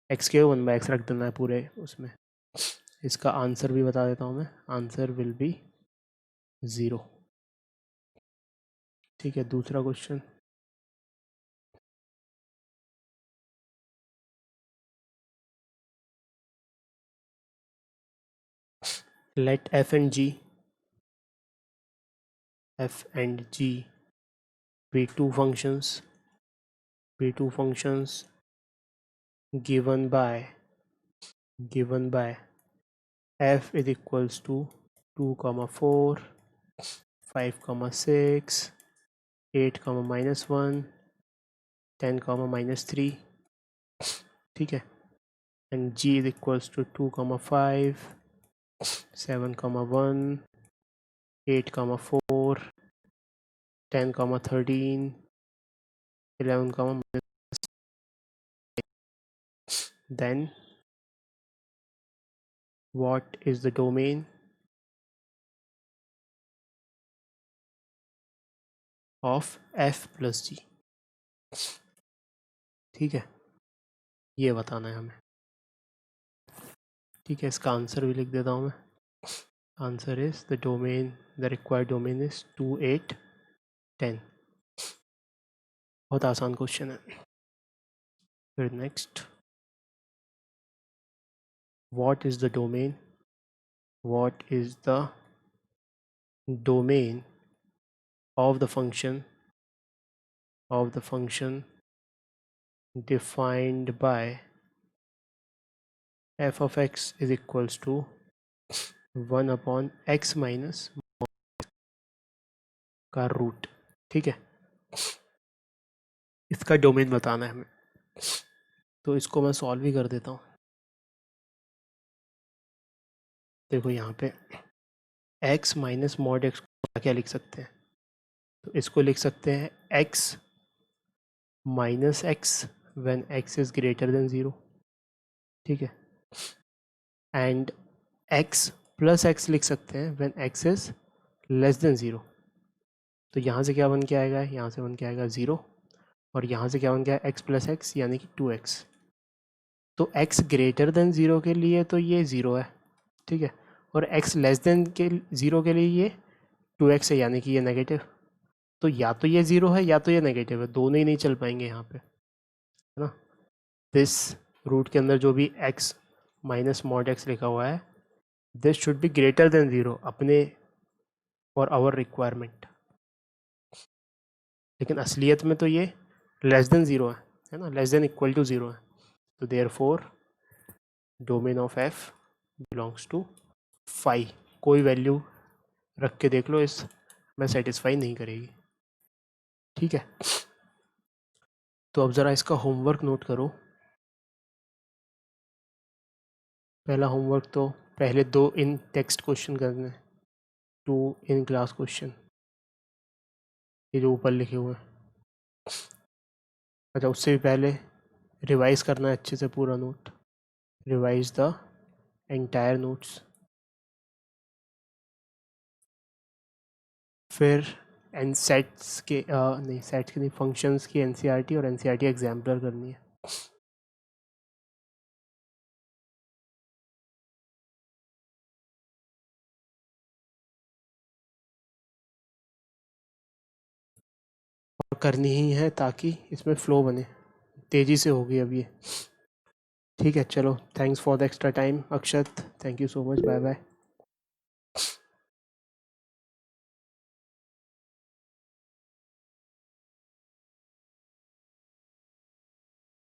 x के 1 by x रख देना है पूरे उसमें। इसका आंसर भी बता देता हूँ मैं, आंसर विल बी 0। ठीक है, दूसरा question. Let f and g be two functions given by f is equals to 2, 4, 5, 6, 8, -1, 10, -3। ठीक है, and g is equals to 2, 5, 7, 1, 8, 4, 10, 13, 11, then what is the domain of f plus g? ठीक है, ये बताना है हमें। ठीक है, इसका आंसर भी लिख देता हूँ मैं। Answer is the required domain is 2, 8, 10। बहुत आसान क्वेश्चन है। फिर next, what is the domain of the function defined by f of x is equals to 1 upon x minus का रूट। ठीक है, इसका डोमेन बताना है हमें, तो इसको मैं सॉल्व ही कर देता हूँ। देखो यहाँ पे x माइनस मॉड x को क्या लिख सकते हैं, तो इसको लिख सकते हैं x minus x when x is greater than 0। ठीक है, एंड x प्लस x लिख सकते हैं when x is less than 0। तो यहाँ से क्या बन के आएगा, यहाँ से बन के आएगा 0, और यहाँ से क्या बन गया x प्लस एक्स यानी कि 2x। तो x ग्रेटर देन 0 के लिए तो ये 0 है। ठीक है, और x लेस देन के 0 के लिए ये 2x है, यानी कि ये नेगेटिव। तो या तो ये 0 है या तो ये नेगेटिव है, दोनों ही नहीं चल पाएंगे यहाँ पे, है ना। दिस रूट के अंदर जो भी x माइनस मॉड x लिखा हुआ है, this should be greater than 0 अपने फॉर आवर रिक्वायरमेंट। लेकिन असलियत में तो ये लेस देन 0 है ना, लेस देन इक्वल टू 0 है। तो therefore domain of f belongs to 5। कोई वैल्यू रख के देख लो, इस में सेटिस्फाई नहीं करेगी। ठीक है, तो अब ज़रा इसका होमवर्क नोट करो। पहला होमवर्क तो पहले 2 इन टेक्स्ट क्वेश्चन करने, 2 इन क्लास क्वेश्चन, ये जो ऊपर लिखे हुए हैं। अच्छा, उससे भी पहले रिवाइज करना है अच्छे से पूरा note, revise the entire notes. फिर एन सेट्स के नहीं, सेट्स के नहीं, फंक्शंस की एनसीईआरटी और एनसीईआरटी एग्जाम्पलर करनी है। और करनी ही है ताकि इसमें फ्लो बने। तेज़ी से होगी अब ये। ठीक है, चलो, thanks for the extra time Akshat, thank you so much, bye bye.